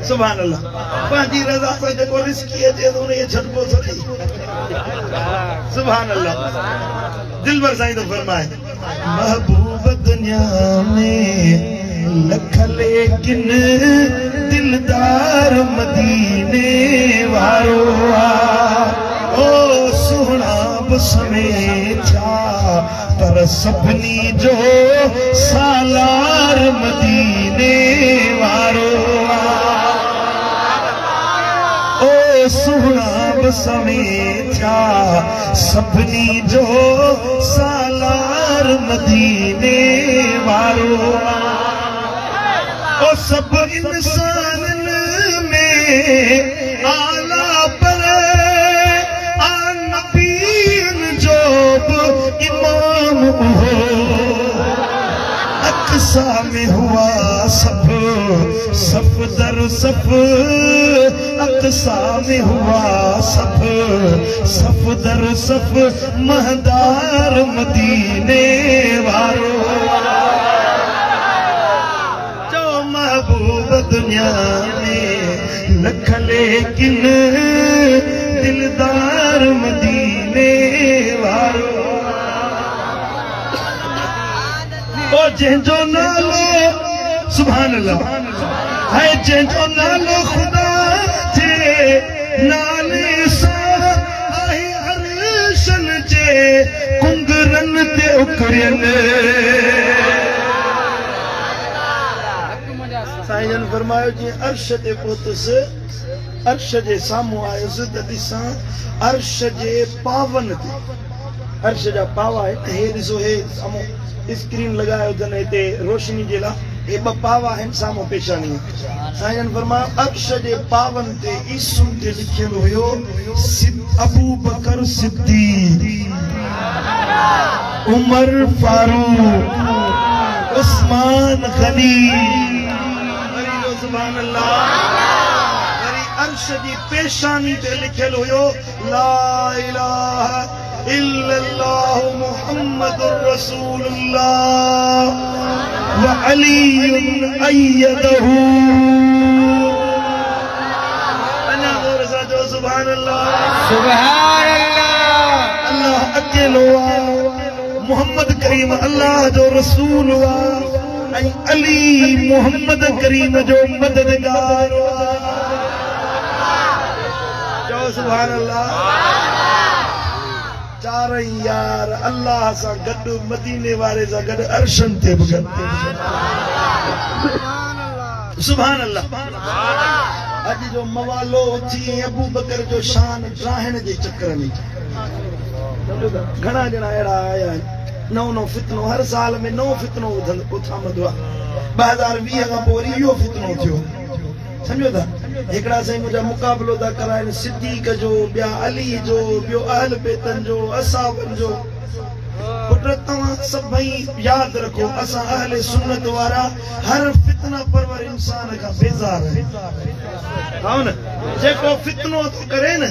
Speaker 1: सुभान अल्लाह पंहिंजी रज़ा सां जेको रिस्की अचे थो उनखे छॾिबो थोरी सुभान अल्लाह दिलबर साईं थो फरमाए महबूब दुनिया में लख लेकिन दिलदार मदीने वारो ओ सुहणा बि समेचा पर सभिनी जो सालार मदीने वारो ओ सुहणा बि समेचा सभिनी जो सालार मदीने वारो ओ सब इंसान में आला पर नबीन जो इमाम हो अक्सा में हुआ सब सफ दर सफ अक्सा में हुआ सब सफ दर सफ महदार मदीने वारो महबूब दुनिया में लख लेकिन दिलदार मदीने वारो ओ जंहिंजो नालो सुभान अल्लाह है जंहिंजो नालो खुदा जे नाले सां आहे अर्शन जे कुंगरन ते उकरियल साईं फरमायो जी अर्श ते पहुतुसि अर्श जे साम्हूं आयुसि त ॾिसां अर्श जे पावन ते अर्श जा पावा हे ॾिसो हे साम्हूं स्क्रीन लॻायो अथनि हिते रोशनी जे लाइ हे ॿ पावा आहिनि साम्हूं पेशानी साईं फरमायो अर्श जे पावन ते ईसू ते लिखियलु हुयो अबू बकर सिद्दीक़ उमर फारूक उस्मान गनी सुभान अल्लाह वरी अर्श जी पेशानी ते लिखियलु हुयो ला इलाहा इल्लल्लाह मुहम्मदुर रसूलुल्लाह व अलीयुन अय्यदहू अना जोर सां जो सुभान अल्लाह अल्लाह अकेलो मोहम्मद करीम अल्लाह जो रसूल अली मोहम्मद करीम जो मददगार जो सुभान अल्लाह चारई यार अल्लाह सां गॾु मदीने वारे सां गॾु अर्शन ते बि सुभान अल्लाह अॼु जो मवालो थी अबू बकर जो शान ड्राहण जे चक्कर में घणा ॼणा अहिड़ा आया आहिनि नओं फितनो हर साल में नओं फितनो उथामंदो आहे 2020 खां पोइ वरी इहो फितनो थियो सम्झो था हिकिड़ा साईं मुंहिंजा मुक़ाबिलो था कराइनि सिद्दीक़ जो ॿिया अली जो ॿियो अहल बेतन जो असाबनि जो पुट तव्हां सभई यादि रखो असां अहले सुन्नत वारा हर फितना परवर इंसान खां बेज़ार आहियूं न जेको फितनो थो करे न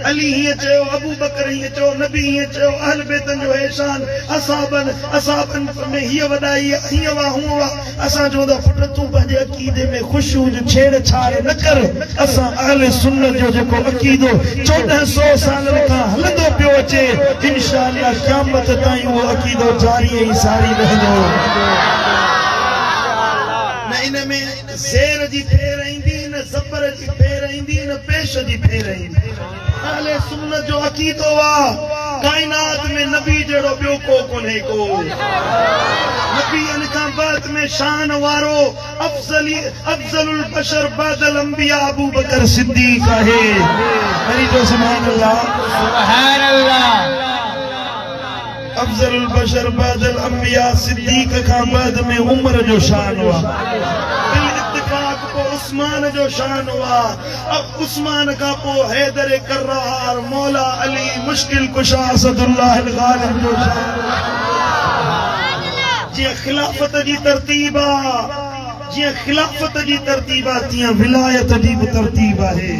Speaker 1: अली हीअं चयो अबू बकर हीअं चयो नबी हीअं चयो अहल बेतन जो एहसान असाबनि में हीअ वॾाई हीअं वाह हूअं वाह असां चऊं था पुट तूं पंहिंजे अक़ीदे में ख़ुशि हुज छेड़छाड़ न कर असां अहले सुन्नत जो जेको अक़ीदो 1400 सालनि खां हलंदो पियो अचे इंशाअल्लाह क़यामत ताईं उहो अक़ीदो जारी ऐं सारी रहंदो न इन में ज़ेर जी फेर ईंदी न न ज़बर जी फेर ईंदी न पेश जी फेर ईंदी अहले सुन्नत जो अकीदो वा कायनात में नबी जड़ो बियो को कोन्हे को नबी खां बाद में शान वारो अफजलुल बशर बादल अंबिया अबू बकर सिद्दीक है मेरी जो सुभान अल्लाह अफजलुल बशर बादल अंबिया सिद्दीक खां बाद में उमर जो शान हुआ बिल इत्तिफाक को उस्मान जो शान हुआ अब उस्मान का पो हैदर कर्रार मौला अली मुश्किल कुशा असदुल्लाह अल गालिब जो शान जी खिलाफत जी तरतीबा जी खिलाफत जी तरतीबा तिया विलायत जी तरतीबा है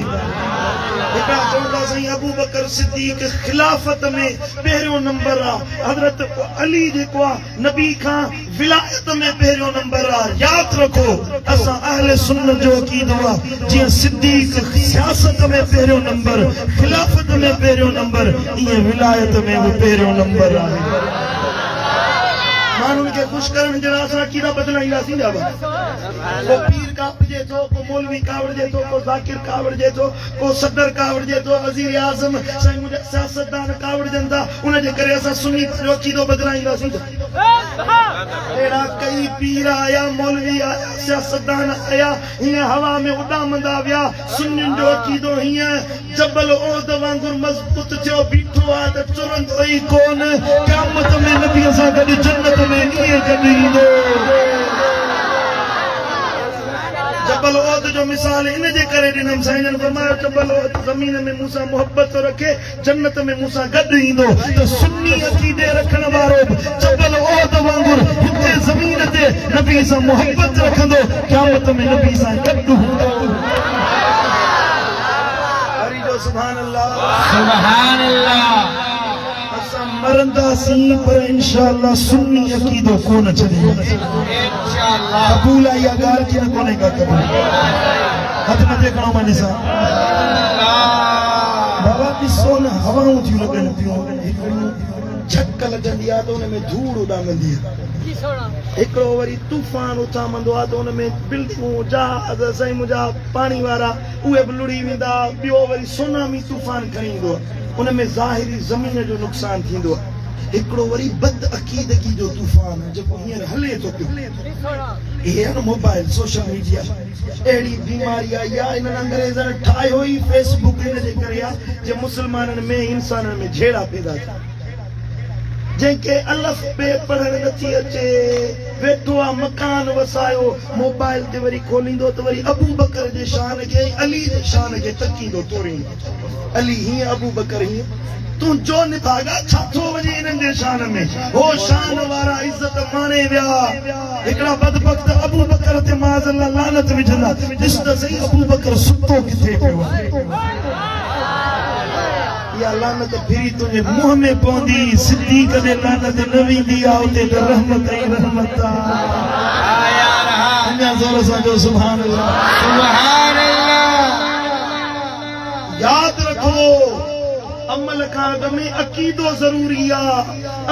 Speaker 1: बेटा चौंदा सही अबू बकर सिद्दीक खिलाफत में पहरियों नंबर आ हजरत अली जेको नबी खां विलायत में पहरियों नंबर आ याद रखो असा अहले सुन्नत जो अकीदो आ जी सिद्दीक सियासत में पहरियों नंबर खिलाफत में पहरियों नंबर ये विलायत में वो पहरियों नंबर आ मानुन के खुश करण जरा असा कीड़ा बदलाईंदा थी जावा को पीर कावड़जे थो को मौलवी कावड़जे थो को जाकिर कावड़जे थो को सदर कावड़जे थो वजीर आजम साईं मुझे सियासतदान कावड़जन था उन जे करे असा सुन्नी जो कीड़ो बदलाईंदा थी एड़ा कई पीर आया मौलवी आया सियासतदान आया हिय हवा में उडामंदा विया सुन्निन जो कीड़ो हिय जबल ओद वांगुर मजबूत थियो बीठो आ त चुरंदो ई कोन क़यामत में नबी सा गड जन्नत में ये गदीदो जबल ओद जो मिसाल इन जे करे दिनम साईं ने फरमायो जबल ओद जमीन में मूसा मोहब्बत तो रखे जन्नत में मूसा गड ईंदो तो सुन्नी अकीदे रखण वारो जबल ओद वांगुर हिते जमीन ते नबी सा मोहब्बत रखंदो क़यामत में नबी सा गड हूंदो हरि जो सुभान अल्लाह मरंदा सी पर इंशाअल्लाह सुन्नी अकीदो कोन छड़े इंशाअल्लाह कबूल या गाल की न कोने का कबूल हथ न देखणो माने सा बाबा की सोन हवाऊं थी लगन पियो झक लगंदी आ तो में धूड़ उडामंदी एकड़ो वरी तूफान उथामंदो आ तो में बिल्डिंगूं जहाज सही मुजा पानी वारा उहे लुड़ी वेंदा बियो वरी सुनामी तूफान खणींदो उन में ज़ाहिरी ज़मीन जो नुक़सान थींदो एकड़ो वरी बद अकीदगी जो तूफान है जो हींअर हले तो पियो ये न मोबाइल सोशल मीडिया एड़ी बीमारी आई आ इन अंग्रेज़न ठायो ही फेसबुक इन जे करे आ जे मुसलमानन में इंसानन में झेड़ा पैदा थिया जेके अलफ पे पढ़ण नथी अचे वेठो आ मकान वसायो मोबाइल ते वरी खोलींदो तो वरी अबू बकर जे शान के अली जे शान के तकीदो तोरींदो अली ही अबू बकर ही तू जो निभागा छाथो वजे इन जे शान में हो शान वारा इज्जत माने विया एकड़ा बदबख्त अबू बकर ते माज़अल्लाह लानत विझंदा जिस त सही अबू बकर सुतो किथे पियो या लानत फिरी तुझे मुंह में पौंदी सिद्दीक दे लानत न वेंदी आ उते रहमत ही रहमत आया रहा अन्या जोर सा जो सुभान अल्लाह याद रखो अमल का में अकीदो जरूरी आ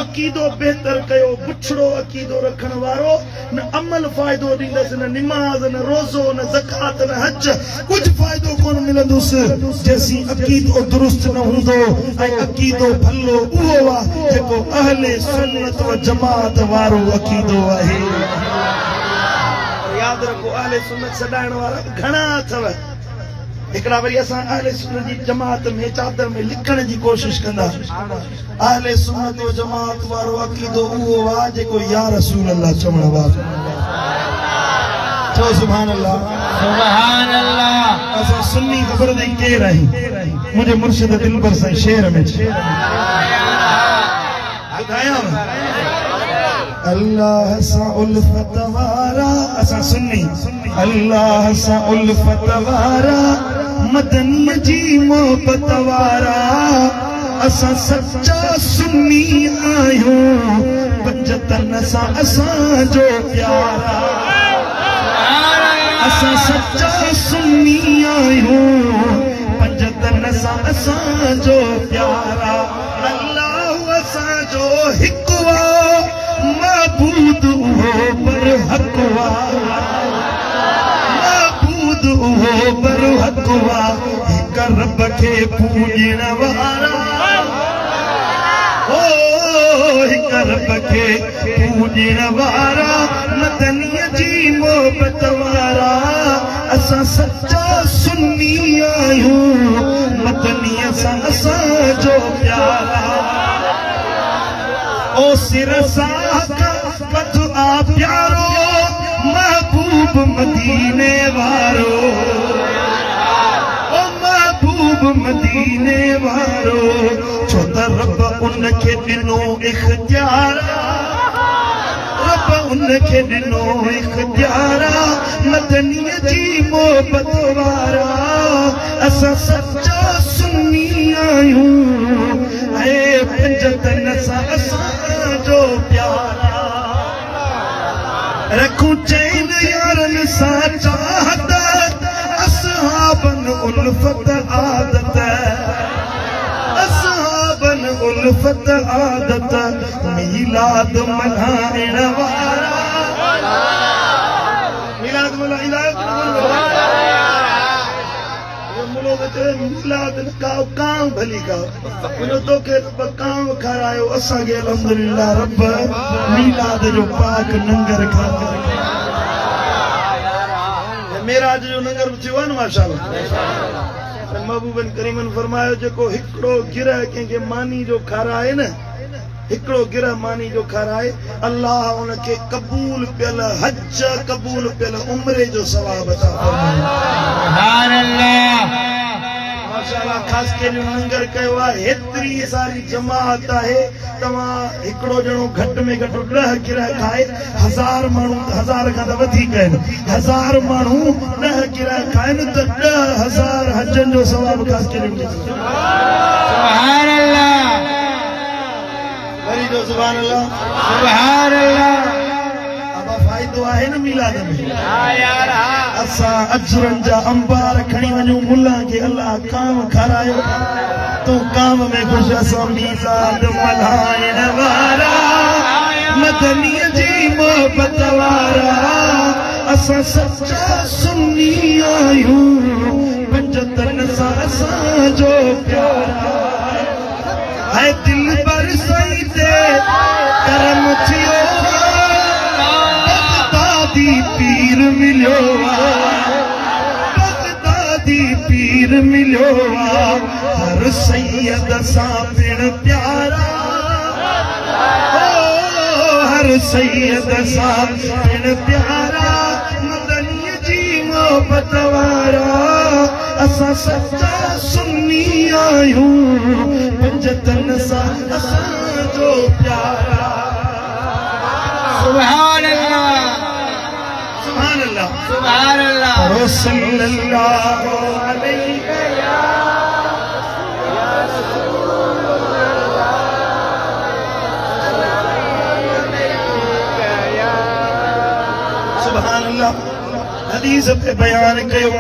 Speaker 1: अकीदो बेहतर कयो बुछड़ो अकीदो रखण वारो न अमल फायदो दींदस न नमाज न रोजो न ज़कात न हज कुछ फायदो कोन मिलंदुस जैसी अकीदो दुरुस्त न हुंदो ऐ अकीदो भलो उहो वा जेको अहले सुन्नत व जमात वारो अकीदो आहे याद रखो अहले सुन्नत सदाइण वारा घणा अथव एकड़ा वरी असा अहले सुन्नत जी जमात में चादर में लिखण जी कोशिश कंदा अहले सुन्नत व जमात वारो अकीदो उहो वा जेको या रसूल अल्लाह चवण वा चो सुभान अल्लाह असा सुन्नी खबर दे के रही मुझे मुर्शिद दिलबर साईं शेर में बुधाया अल्लाह सा उल्फत वारा असा सुन्नी अल्लाह सा उल्फत वारा मदनी जी मोहब्बत वारा असा सच्चा सुन्नी आयो पंजतन सा असा जो प्यारा असा सच्चा सुन्नी आयो पंजतन सा असा जो प्यारा अल्लाह असा जो हिकवा माबूद हो पर हकवा माबूद हो हो पर हक़वा हिक रब खे पूॼण वारा ओ हिक रब खे पूॼण वारा मदनीअ जी मोहबत वारा असां सच्चा सुन्नी आहियूं मदनीअ सां असांजो प्यारा ओ सिर साथ आ प्यारो महबूब मदीने वारो ओ महबूब मदीने वारो छो त रब उनखे ॾिनो इख्तियार रब उनखे ॾिनो इख्तियार मदनीअ जी मोहबत वारा असां सच्चा सुन्नी आहियूं ऐं पंजतन सां असांजो प्यारा रखूं चैन यारनि सां चाहत असहाबन उल्फत आदत असहाबन उल्फत आदत मीलाद मल्हाइण वारा मीलाद मीलाद काव भली काव तोखे काव खारायो असांखे अल्हम्दुलिल्लाह रब मीलाद जो पाक लंगर खारायो मेराज जो लंगर थियो आहे न माशाअल्लाह महबूबन करीमन फरमायो जेको हिकिड़ो गिरह कंहिंखे मानी जो खाराए न हिकिड़ो गिरह मानी जो खाराए अल्लाह उनखे क़बूल पियल हज क़बूल पियल उम्रे जो सवाब अता फरमाए सुभान अल्लाह माशाअल्लाह खास करे लंगर कयो आहे हेतरी सारी जमात आहे तव्हां हिकिड़ो ॼणो घटि में घटि 10 गिरह खाए 1000 माण्हू 1000 खां त वधीक आहिनि 1000 माण्हू 10 गिरह खाइनि त 10,000 हजनि जो सवाब खास करे सुभान अल्लाह वरी जो सुभान अल्लाह सुभान अल्लाह फायदो आहे न मीलाद में यार असां अजरन जा अंबार खणी वञूं मुल्ला खे अल्लाह काम खारायो तूं काम में ख़ुश असां मीलाद मल्हाइण वारा मदनीअ जी मोहबत वारा असां सच्चा सुन्नी आहियूं पंजतन सां असांजो प्यारा है दिल पर सही दे करम थियो पीर मिलियो बगदादी पीर मिलियो हर सैयद सां पिण प्यारा हर सैयद सां पिण प्यारा मदनीअ जी मोहबत वारा असां सच्चा सुन्नी आहियूं पंजतन सां असांजो प्यारा सुभान अल्लाह सुभान अल्लाह सल्लल्लाहु अलैहि सुभान अल्लाह हदीस पे बयान कयो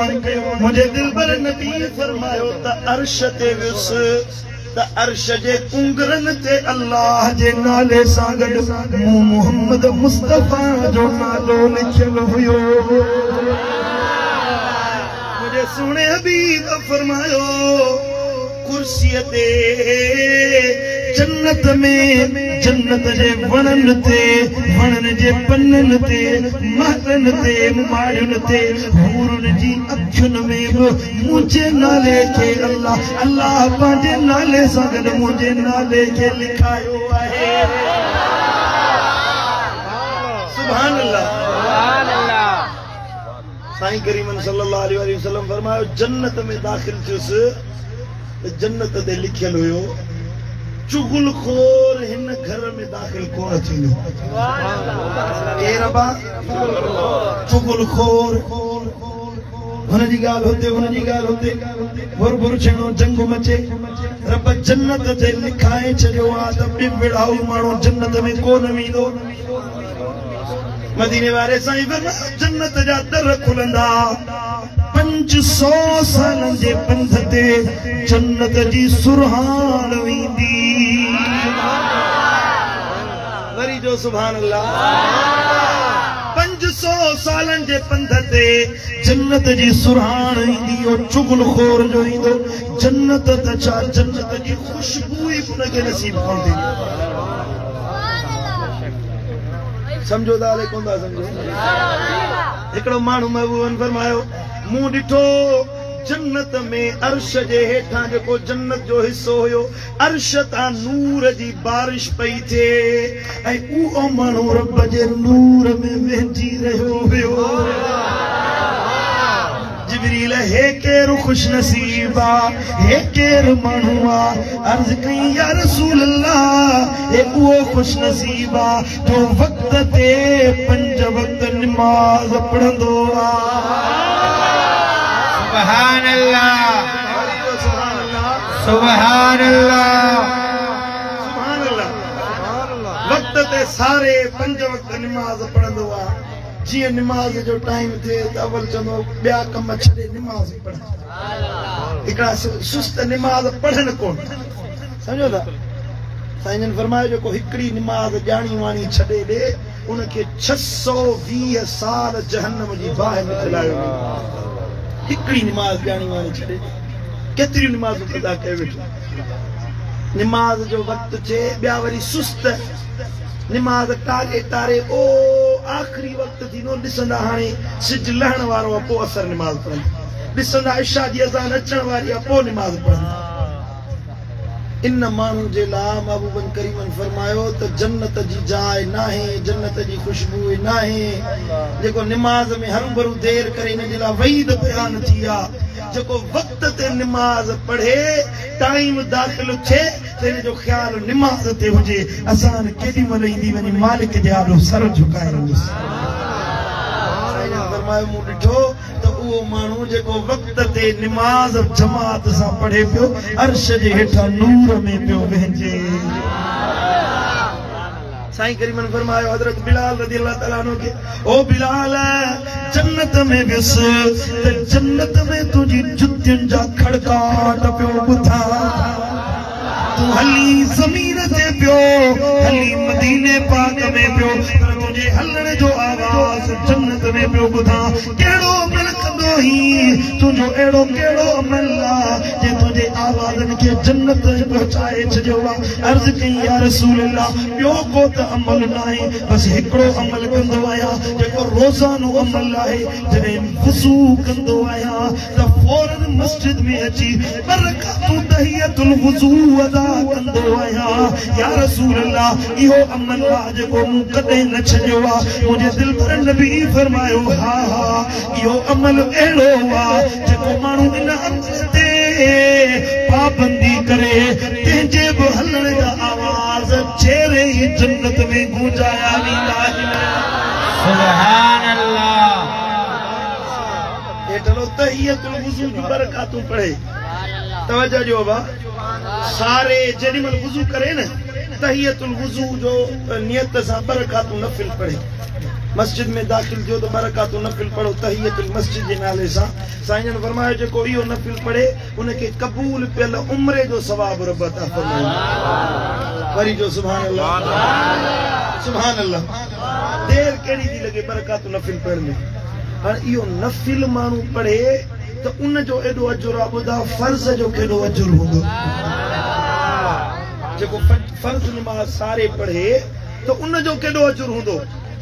Speaker 1: मुझे दिल पर नबी फरमायो त अर्श ते विस त अर्श जे कुंगरन ते अल्लाह जे नाले सां गॾु मूं मोहम्मद मुस्तफा जो नालो लिखियल हुयो मुझे सुणे हबीब फरमायो कुर्सीअ ते जन्नत में जन्नत जे वणन ते वणन जे पन्नन ते महलन ते माड़ियुन ते हूरन जी अखियुन में बि मुंहिंजे नाले खे अल्लाह अल्लाह पंहिंजे नाले सां गॾु मुंहिंजे नाले खे लिखायो आहे सुभान अल्लाह सुभान अल्लाह साईं करीमन सल्लल्लाहु अलैहि वसल्लम फरमायो जन्नत में दाखिल थियुसि जन्नत ते लिखियल हुयो चुगलखोर हिन घर में दाखिल कोन थींदो केर बा चुगलखोर हुनजी ॻाल्हि हुते हुनजी ॻाल्हि हुते बुर बुर छेड़ो जंग मचे रब जन्नत ते लिखाए छॾियो आहे त ॿि विड़ाऊ माण्हू जन्नत में कोन वेंदो मदीने वारे साईं फरमायो जन्नत जा दर खुलंदा 500 सालनि जे पंध ते जन्नत जी सुरहान वेंदी वरी जो सुभान अल्लाह 500 सालन जे पंध ते जन्नत जी सुराण ईंदी ओ चुगलखोर जो ईंदो जन्नत त छा जन्नत जी खुशबू ई उनखे नसीब पवंदी समझो था कोन था समझो हिकिड़ो माण्हू महबूबन फरमायो मूं ॾिठो जन्नत में अर्श जे हेठां जेको जन्नत जो हिस्सो हुयो अर्श तां नूर जी बारिश पई थिए ऐं उहो माण्हू रब जे नूर में वेंदी रहियो हुयो जिब्रील हे केरु खुश नसीब आ हे केरु माण्हू आ अर्ज़ कई या रसूल अल्लाह हे उहो खुश नसीब आ जो वक्त ते 5 वक्त नमाज पढ़ंदो आ
Speaker 2: सुभान अल्लाह सुभान अल्लाह
Speaker 1: सुभान अल्लाह वक्त ते सारे 5 वक्त नमाज पढ़ंदो आ जी नमाज जो टाइम थे अवल चंदो बिया कम छड़े नमाज पढ़ एकड़ा सुस्त नमाज पढ़न कोन समझो था साईं फरमायो जो को हिकड़ी नमाज जानी वाणी छड़े दे उनके 620 साल जहन्नम जी बाह में चलायो हिकड़ी नमाज जानी वाणी छड़े केतरी नमाज अदा कयो वेठो नमाज जो वक्त चे बिया वरी सुस्त नमाज तारे तारे ओ आखिरी वक्त थींदो ॾिसंदा हाणे सिज लहण वारो आहे पोइ असर नमाज़ पढ़ंदा ॾिसंदा इशा जी अज़ान अचण वारी आहे पोइ नमाज़ पढ़ंदा इन माण्हू जे लाइ महबूबन करीमन फरमायो त जन्नत जी जाइ नाहे जन्नत जी खुशबू नाहे जेको नमाज़ में हरू भरू देर करे इन जे लाइ वईद बयान थी आहे जेको वक्त ते नमाज पढ़े टाइम दाख़िल थिए त इन जो ख़्याल नमाज ते हुजे असां केॾी महिल ईंदी वञी मालिक जे आॾो सर झुकाईंदुसि फरमायो मूं ॾिठो त उहो माण्हू जेको वक्त ते नमाज जमात सां पढ़े पियो अर्श जे हेठां नूर में पियो वहिजे साईं करीमन फरमायो हज़रत बिलाल रज़ी अल्लाह ताला अन्हु के ओ बिलाल जन्नत में विस त जन्नत में तुंहिंजी जुतियुनि जा खड़काट पियो ॿुधा तू हली ज़मीन ते पियो हली मदीने पाक में पियो पर तुंहिंजे हलण जो आवाज़ जन्नत में पियो ॿुधा कहिड़ो अमल कंदो ही तुंहिंजो अहिड़ो कहिड़ो अमल आहे जे तुंहिंजे आवाज़नि खे जन्नत पहुचाए छॾियो आहे अर्ज़ कई या रसूल अल्लाह ॿियो को त अमल न आहे बसि हिकिड़ो अमल कंदो आहियां जेको रोज़ानो अमल आहे जॾहिं वुज़ू कंदो आहियां त फौरन मस्जिद में अची बरकातूं तहियतुल वुज़ू अदा कंदो आहियां या रसूल अल्लाह इहो अमल आहे जेको मूं कॾहिं न छॾियो आहे मुंहिंजे दिल पर नबी फरमायो हा हा इहो अमल अहिड़ो आहे जेको माण्हू इन अमल ते पाबंदी करे तंहिंजे बि हलण जा आवाज़ चेहरे ई जन्नत में गूंजाया वेंदा
Speaker 2: सुभान अल्लाह
Speaker 1: ये चलो तहियतुल वुज़ू जी बरकातूं पढ़े तवज्जो जो बा सारे जेॾीमहिल वुज़ू करे न तहियतुल वुज़ू जो नियत सां बरकातूं नफ़िल पढ़े मस्जिद में दाखिल जो तो बरकातूं नफ़िल पढ़ो तहियतुल मस्जिद जे नाले सां साईं जन फरमायो जेको इहो नफ़िल पढ़े उनखे क़बूल पियल उम्रे जो सवाब रब अता फरमाए वरी जो सुभान अल्लाह देर कहिड़ी थी लॻे बरकातूं नफ़िल पढ़ण में हाणे इहो नफ़िल माण्हू पढ़े त उन जो एॾो अजुर आहे ॿुधा फर्ज़ जो केॾो अजुर हूंदो जेको फर्ज़ नमाज़ सारे पढ़े त उन जो केॾो अजुर हूंदो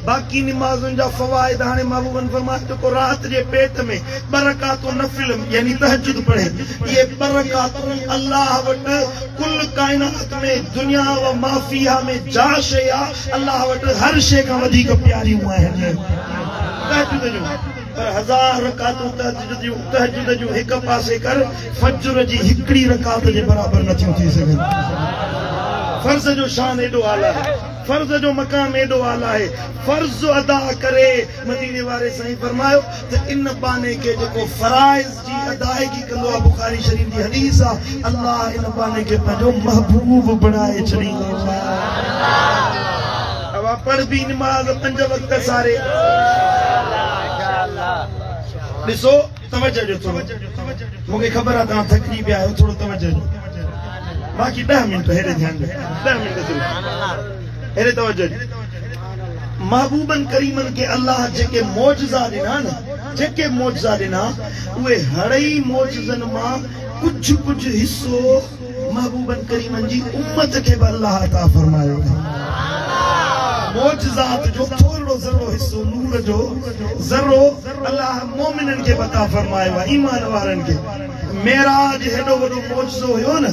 Speaker 1: बाक़ी नमाज़ुनि जा फ़वाइद हाणे महबूबन फरमायो जेको राति जे पेट में बरकातूं नफ़िल यानी तहज्जुद पढ़े इहे बरकातूं अल्लाह वटि कुल काइनात में दुनिया व माफ़िया में जा शइ आहे अल्लाह वटि हर शइ खां वधीक प्यारियूं आहिनि तहज्जुद जूं पर 1000 रकातूं तहज्जुद जूं हिक पासे कर फज्र जी हिकड़ी रकात जे बराबर नथियूं थी सघनि फर्ज़ जो शान एॾो आला आहे फर्ज़ जो मक़ाम एॾो आला आहे फर्ज़ अदा करे मदीने वारे साईं फरमायो त इन बाने खे जेको फराइज़ जी अदायगी कंदो आहे बुखारी शरीफ़ जी हदीस आहे अल्लाह इन बाने खे पंहिंजो महबूब बणाए छॾींदो अब पढ़ बि नमाज़ 5 वक्त सारे ॾिसो तवज्जो जो थोरो मूंखे ख़बर आहे तव्हां थकिजी पिया आहियो थोरो तवज्जो जो बाक़ी 10 मिनट हेॾे ध्यानु ॾियो 10 मिनट हेॾे तवज्जो महबूबन करीमन के अल्लाह जेके मौजज़ा ॾिना न, जेके मौजज़ा ॾिना उहे हड़ई मौजज़न मां कुछ कुछ हिस्सो महबूबन करीमन जी उम्मत के भी अल्लाह अता फरमायो। मौजज़ात जो थोड़ो ज़रो हिस्सो नूर जो ज़रो अल्लाह मोमिनन के अता फरमायो आहे, ईमान वारन के। मेराज हेडो वडो मौजज़ो हुयो न,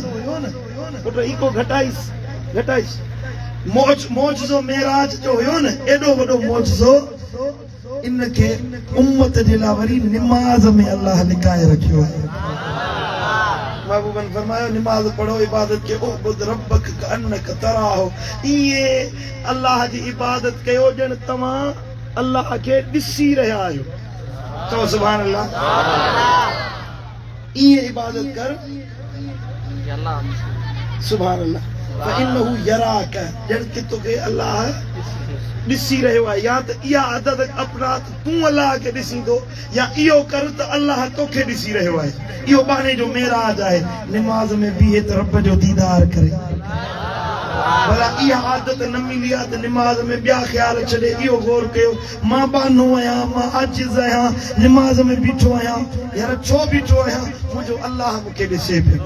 Speaker 1: पुट इको घटाइस मौजज़ो मेराज जो हुयो न, एडो वडो मौजज़ो इनके उम्मत जे लाइ वरी निमाज़ में अल्लाह लिकाए रखियो आहे। महबूबन फरमायो निमाज़ पढ़ो, इबादत के उबुद रब्बक कअन्नक तराहो। ये अल्लाह जी इबादत कयो जण तव्हां अल्लाह के ॾिसी रहिया आहियो। चओ सुभान अल्लाह। ये इबादत कर सुभान अल्लाह। फइन्नहु यराक, जण कि तोखे अल्लाह ॾिसी रहियो आहे। या त इहा आदत अपना तूं अल्लाह खे ॾिसींदो, या इहो कर त अल्लाह तोखे ॾिसी रहियो आहे। इहो बाने जो मेराज आहे। निमाज़ में बीहे त रब जो दीदार करे। भला इहा आदत न मिली आहे त निमाज़ में ॿिया ख़्याल छॾे। इहो गौर कयो, मां बानो आहियां, मां आजिज़ आहियां, निमाज़ में बीठो आहियां, यार छो बीठो आहियां? मुंहिंजो अल्लाह मूंखे ॾिसे पियो।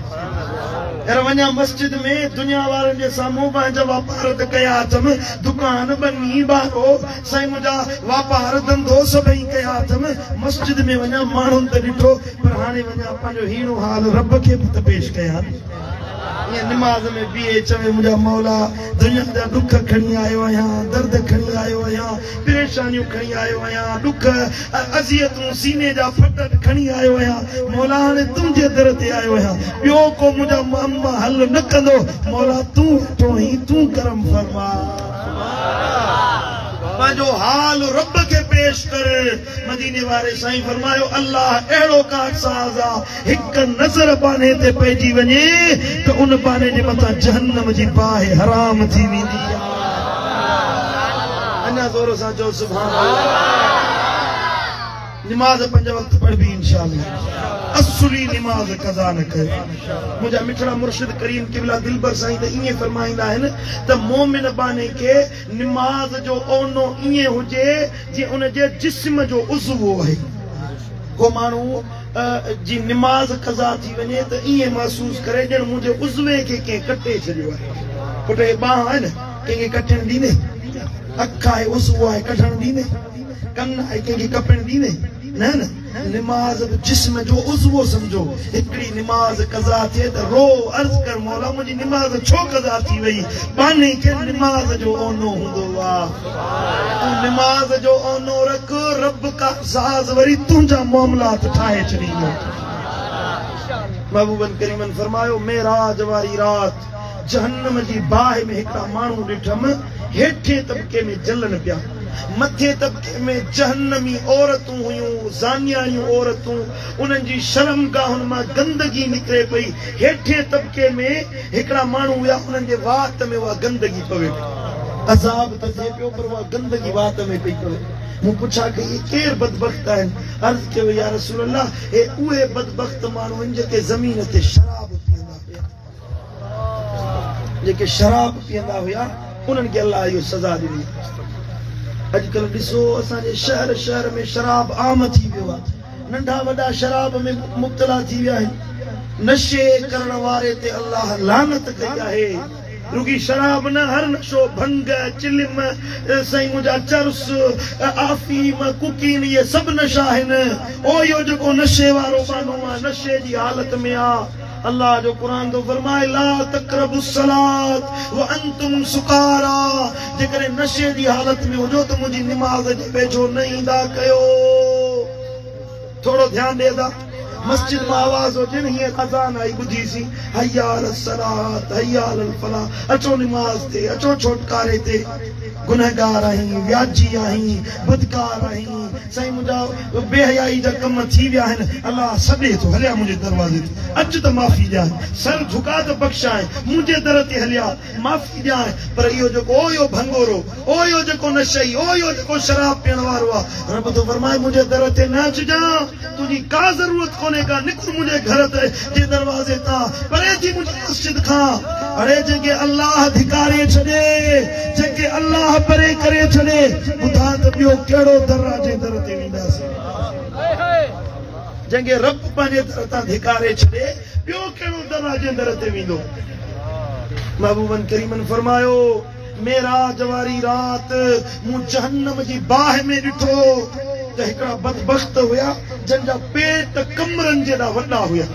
Speaker 1: यार वञा मस्जिद में दुनिया वारनि जे साम्हूं पंहिंजा वापार त कया अथमि, दुकान बनी बारो साईं मुंहिंजा वापार धंधो सभई कया अथमि। मस्जिद में वञा माण्हुनि त ॾिठो, पर हाणे वञा पंहिंजो हीणो हाल रब खे बि त पेश कयां। निमाज़ में बीहे चवे मुंहिंजा मौला दुनिया जा दुख खणी आयो आहियां, दर्द खणी आयो आहियां, परेशानियूं खणी आयो आहियां, दुख अज़ियतूं सीने जा फट खणी आयो आहियां। मौला हाणे तुंहिंजे दर ते आयो आहियां, ॿियो को मुंहिंजा अम्मा हल न कंदो। मौला तूं वेठो आहीं, तूं करम फरमा। पंहिंजो हाल रब के पेश कर। मदीने वारे साईं फरमायो अल्लाह अहिड़ो कारसाज़ आहे, हिक नज़र बाने ते पइजी वञे त उन बाने जे मथां जहन्नम जी बाहि हराम थी वेंदी आहे। अञा ज़ोर सां चओ सुभान अल्लाह। निमाज़ 5 वक्त पढ़बी इंशाअल्लाह। असली निमाज़ कज़ा न कयो। मुंहिंजा मिठड़ा मुर्शिद करीम क़िबला दिलबर साईं त ईअं फरमाईंदा आहिनि त मोमिन बाने के निमाज़ जो ओनो ईअं हुजे जीअं उन जे जिस्म जो उज़वो आहे। को माण्हू जी निमाज़ कज़ा थी वञे त ईअं महसूस करे ॼण मुंहिंजे उज़वे खे कंहिं कटे छॾियो आहे। पुट हे बांह आहे न, कंहिंखे कटण ॾींदे? अख आहे उज़वो आहे, कढण ॾींदे? कन आहे, कंहिंखे कपण ॾींदे? न न। निमाज़ जिस्म जो उज़वो समझो। हिकिड़ी निमाज़ कज़ा थिए त रो अर्ज़ कर मौला मुंहिंजी निमाज़ छो कज़ा थी वई? बाने खे निमाज़ जो ओनो हूंदो आहे। तूं निमाज़ जो ओनो रख, रब का साज़ वरी तुंहिंजा मामलात ठाहे छॾींदो। महबूबन करीमन फरमायो मेराज वारी रात जहन्नम जी बाहि में हिकिड़ा माण्हू ॾिठमि, हेठे तबके में जलन पिया, मथे तबके में जहन्नमी औरतूं हुयूं, ज़ानियायूं औरतूं, उन्हनि जी शर्मगाहुनि मां गंदगी निकिरे पई। हेठे तबके में हिकिड़ा माण्हू हुया, उन्हनि जे वात में उहा गंदगी पवे पई। अज़ाब त थिए पियो, पर उहा गंदगी वात में पई पवे। मूं पुछा कि ये केर बदबख्त आहिनि? अर्ज़ कयो या रसूल अल्लाह, हे उहे बदबख्त माण्हू आहिनि जेके ज़मीन ते शराब पीअंदा हुया, जेके शराब पीअंदा हुया, उन्हनि खे अल्लाह इहो सज़ा ॾिनी। अॼुकल्ह ॾिसो असांजे शहर शहर में शराब आम थी वियो आहे। नंढा वॾा शराब में मुब्तला थी विया आहिनि। नशे करण वारे ते अल्लाह लानत कई आहे। रुगी शराब न, हर नशो, भंग, चिलिम, साईं मुंहिंजा चर्स, आफीम, कुकीन, ये सभु नशा आहिनि। ओ इहो जेको नशे वारो माण्हू आहे, नशे जी हालत में आहे। अल्लाह जो कुरान तो फरमाए ला तक़रबुस सलात व अंतुम सुकारा। जेकरे नशे जी हालत में हुजो तो मुंहिंजी निमाज़ जे वेझो न ईंदा कयो। थोड़ो ध्यान ॾेदा। मस्जिद में आवाज हो जिन हीअं अज़ान आई ॿुधी सी, हय्या अलस सलात हय्या अलल फलाह। अचो निमाज़ ते, अचो छोटकारे ते। गुनहगार आहीं, व्याजी आहीं, बदकार आहीं, साईं मुंहिंजा बेहयाई जा कम थी विया आहिनि। अल्लाह सॾे थो, हलिया मुंहिंजे दरवाज़े ते, अच त माफ़ी ॾियां, सर झुका त बख़्शाए, मुंहिंजे दर ते हलिया, माफ़ी ॾियां। पर इहो जेको ओ इहो भंगोरो, ओ इहो जेको नशई, ओ इहो जेको शराब पीअण वारो आहे, रब थो फरमाए मुंहिंजे दर ते न अचिजांइ। तुंहिंजी का ज़रूरत कोन्हे का, निकिर मुंहिंजे घर ते जे दरवाज़े तां, परे थी मुंहिंजी मस्जिद खां। अरे जेके अल्लाह धिकारे छॾे, जेके अल्लाह परे करे छॾे, ॿुधा त ॿियो कहिड़ो दर जे दर ते वेंदासीं। जंहिंखे रब पंहिंजे दर तां धिकारे छॾे, ॿियो कहिड़ो दर जे दर ते वेंदो। महबूबन करीमन फरमायो, मेराज वारी रात मूं जहन्नम जी बाह में ॾिठो त हिकिड़ा बदबख्त हुया जंहिंजा पेट कमरनि जेॾा वॾा हुया,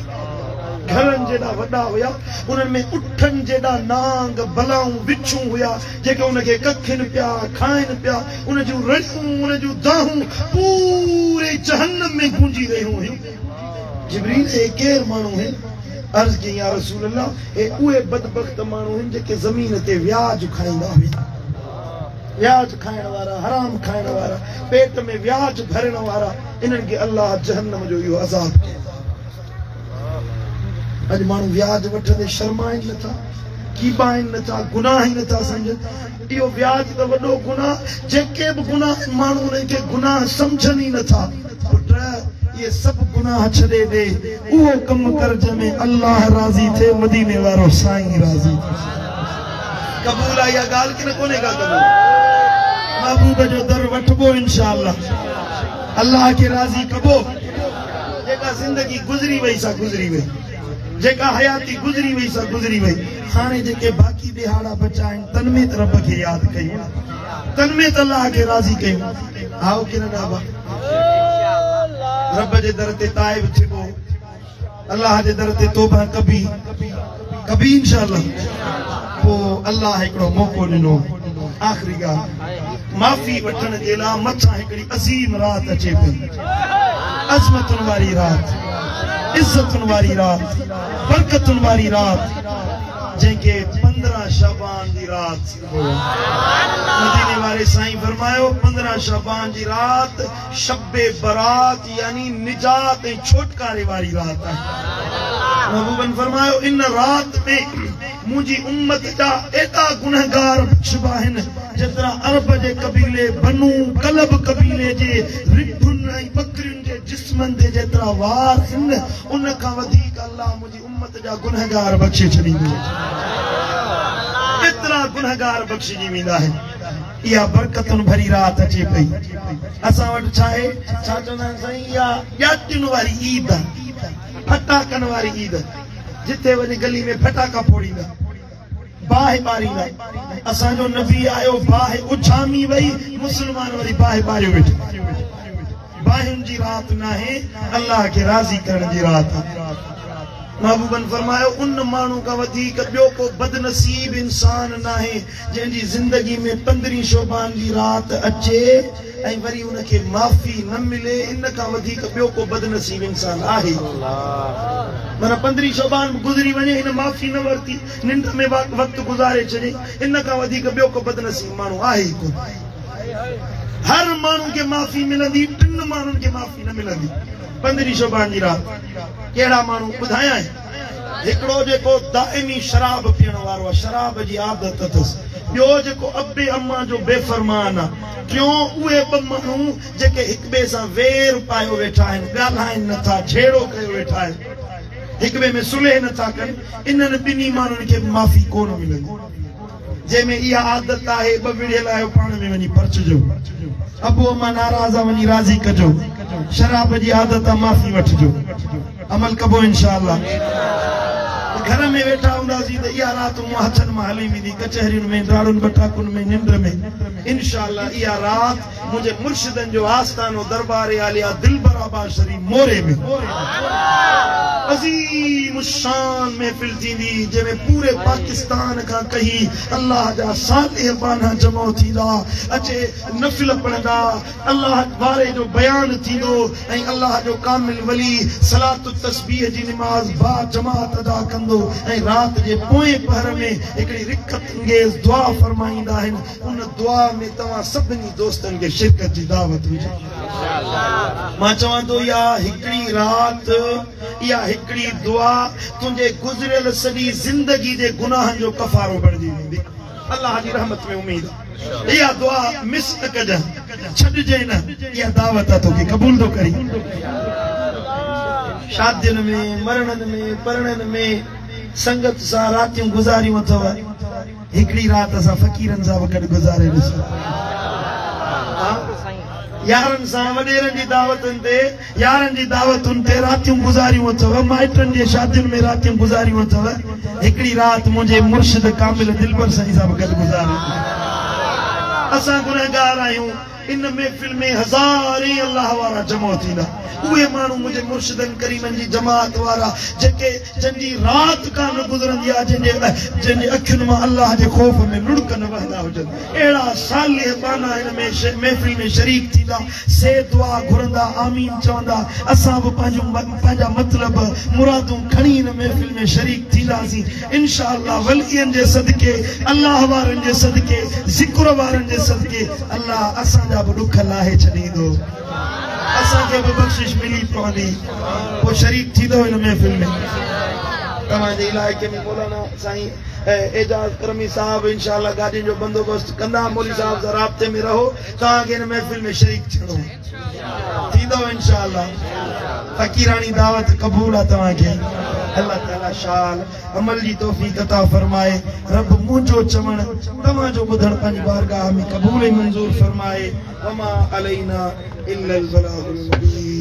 Speaker 1: घरनि जेॾा वॾा हुया, उन्हनि में उठनि जेॾा नांग बलाऊं बिच्छूं हुया जेके उनखे कखिन पिया खाइनि पिया। उन जूं रड़ियूं, उन जूं दाहूं पूरे जहन्नम में गूंजी रहियूं हुयूं। जिब्रील हे केर माण्हू आहिनि? अर्ज़ कई या रसूल अल्लाह, हे उहे बदबख्त माण्हू आहिनि जेके ज़मीन ते व्याज खाईंदा हुआ। व्याज खाइण वारा, हराम खाइण वारा, पेट में व्याज भरण वारा, इन्हनि खे अल्लाह जहन्नम जो इहो अज़ाब कयो। अॼु माण्हू व्याज वठंदे शर्माइनि नथा, कीबाइनि नथा, गुनाह ई नथा सम्झनि। इहो व्याज त वॾो गुनाह, जेके बि गुनाह माण्हू उन्हनि खे गुनाह सम्झनि ई नथा। ये सब गुनाह छड़े दे, उहो कम कर जंहिंमें अल्लाह राज़ी थे, मदीने वारो साईं राज़ी थे। कबूल आहे इहा ॻाल्हि की न कोन्हे का कबूल? महबूब जो दर वठबो इंशाअल्लाह, अल्लाह खे राज़ी कबो। जेका ज़िंदगी गुज़री वई सा गुज़री वई, जेका हयाती गुज़री वई सा गुज़री वई। हाणे जेके बाक़ी दिहाड़ा बचा आहिनि, तन में त रब खे यादि कयूं, तन में त अल्लाह खे राज़ी कयूं। आओ की न ॾाबा रब जे दर ते ताइब थिबो, अल्लाह जे दर ते तौबा कबी कबी इंशाअल्लाह। पोइ अल्लाह हिकिड़ो मौक़ो ॾिनो। आख़िरी ॻाल्हि, माफ़ी वठण जे लाइ मथां हिकिड़ी अज़ीम रात अचे पई, अज़मतुनि वारी रात, इज़तुनि वारी रात, बरकतुनि वारी रात, जंहिंखे 15 शाबान जी रात मदीने वारे साईं फरमायो, 15 शाबान जी रात शब्बे बरात यानी निजात ऐं छोटकारे वारी रात आहे। महबूबन फरमायो, इन रात में मुंहिंजी उम्मत जा एॾा गुनहगार बख़्शबा आहिनि जेतिरा अरब जे कबीले, बनू कलब कबीले जे रिढुनि ऐं बकरियुनि जे जिस्मनि ते जेतिरा वार आहिनि, उन खां वधीक अल्लाह मुंहिंजी उम्मत जा गुनहगार बख़्शे छॾींदो। एतिरा गुनहगार बख़्शिजी वेंदा आहिनि। इहा बरकतुनि भरी रात अचे पई। असां वटि छा आहे, छा चवंदा आहिनि साईं, इहा ॼातियुनि वारी ईद आहे, फटाकनि वारी ईद। जिथे वञी गली में फटाका फोड़ींदा, बाहि ॿारींदा। असांजो नबी आयो, बाहि उछामी वई, मुस्लमान वरी बाहि ॿारियो वेठो। बाहियुनि जी रात न आहे, अल्लाह खे राज़ी करण जी रात आहे। महबूबन फरमायो, उन माण्हू खां वधीक ॿियो को बदनसीब इंसान न आहे जंहिंजी ज़िंदगी में 15 शोबान जी रात अचे ऐं वरी उनखे माफ़ी न मिले। इन खां वधीक ॿियो को बदनसीब इंसान आहे? माना 15 शोबान गुज़री वञे, हिन माफ़ी न वरिती, निंड में वक़्तु गुज़ारे छॾे, इन खां वधीक ॿियो को बदनसीब माण्हू आहे ई कोन। हर माण्हू खे माफ़ी मिलंदी, 3 माण्हुनि खे माफ़ी न मिलंदी 15 शोबान जी रात। कहिड़ा माण्हू ॿुधायां? हिकिड़ो जेको दाइमी शराब पीअण वारो आहे, शराब जी आदत अथसि। ॿियो जेको अबे अम्मा जो बेफ़रमान आहे। टियों उहे 2 माण्हू जेके हिक ॿिए सां वेर पायो वेठा आहिनि, ॻाल्हाइनि नथा, छेड़ो कयो वेठा आहिनि, हिक ॿिए में सुलह नथा कनि। इन्हनि 2 माण्हुनि खे माफ़ी कोन मिलंदी। जंहिंमें इहा आदत आहे, 2 विढ़ियल आहियो, पाण में वञी परचजो। अबो अम्मा नाराज़ आहे, वञी राज़ी कजो। शराब जी आदत आहे, माफ़ी वठिजो, अमल कबो इंशाअल्लाह। घर में वेठा हूंदासीं त इहा रात मूं हथनि मां हली वेंदी, कचहरियुनि में, दाड़ुनि बटाकुनि में, निंड में। इंशाअल्लाह इहा रात मुंहिंजे मुर्शिदनि जो आस्थानो दरबार आलिया दिलबराबा शरीफ मोरे में अज़ीम शान महफ़िल थींदी, जंहिंमें पूरे पाकिस्तान खां कहीं अल्लाह जा सालिह बाना जमा थींदा, अचे नफ़िल पढ़ंदा, अल्लाह वारे जो बयान थींदो ऐं अल्लाह जो कामिल वली सलात तस्बीह जी निमाज़ बा जमात अदा कंदो ऐं रात जे पोएं पहर में हिकिड़ी रिकत अंगेज़ दुआ फरमाईंदा आहिनि। उन दुआ में तव्हां सभिनी दोस्तनि खे शिरकत जी दावत विझो। मां चवां थो, इहा हिकिड़ी रात, इहा हिकिड़ी दुआ तुंहिंजे गुज़रियल सॼी ज़िंदगी जे गुनाहनि जो कफ़ारो बणिजी वेंदी। अल्लाह जी रहमत में उम्मीद आहे। इहा दुआ मिस न कजांइ, छॾिजांइ न। इहा दावत आहे, तोखे क़बूल थो करी। शादियुनि में, मरणनि में, परणनि में संगत सा रातियों गुजारियूं अथव हिकड़ी रात असा फकीरन सा गड गुजारे ॾिसो यारन सा वडेरन जी दावतन ते यारन जी दावतुन ते रातियों गुजारियूं अथव माइटन जे शादियुन में रातियों गुजारियूं अथव हिकड़ी रात मुझे मुर्शिद कामिल दिलबर साईं सा गड गुजारे असा गुनहगार आयूं इन महफिल में हज़ारे अल्लाह वारा जमा थींदा उहे मानू मुझे मुर्शिदन करीमन जी जमात वारा जेके जंजी रात कान गुजरंदी आ जंजे अखियुन में अल्लाह जे खौफ में लुड़कन वहदा हुजन एड़ा साले बाना इन में महफिल में शरीक थींदा से दुआ घुरंदा आमीन चवंदा असा भी पंहिंजा मतलब मुरादूं खणी इन महफिल में शरीक थींदासीं इंशाअल्लाह वलियन जे सदके अल्लाह वारन जे सदके जिक्र वारन जे सदके अल्लाह असा जा भी दुख लाहे छॾींदो असा के बख्शिश मिली पवंदी वो शरीक थींदो इन महफिल में तव्हां जे इलाइके में मौलाना साईं एजाज करमी साहब इंशाअल्लाह गाड़ी जो बंदोबस्त कंदा मौली साहब से राब्ते में रहो तव्हां के इन महफिल में शरीक थियणो थींदो इंशाअल्लाह फकीरानी दावत कबूल है तव्हां के अल्लाह ताला शाल अमल जी तौफीक अता फरमाए रब मुझो चवण तव्हां जो ॿुधण पंहिंजी बारगाह में कबूल मंजूर फरमाए वमा अलैना इल्लल बलागुल मुबीन।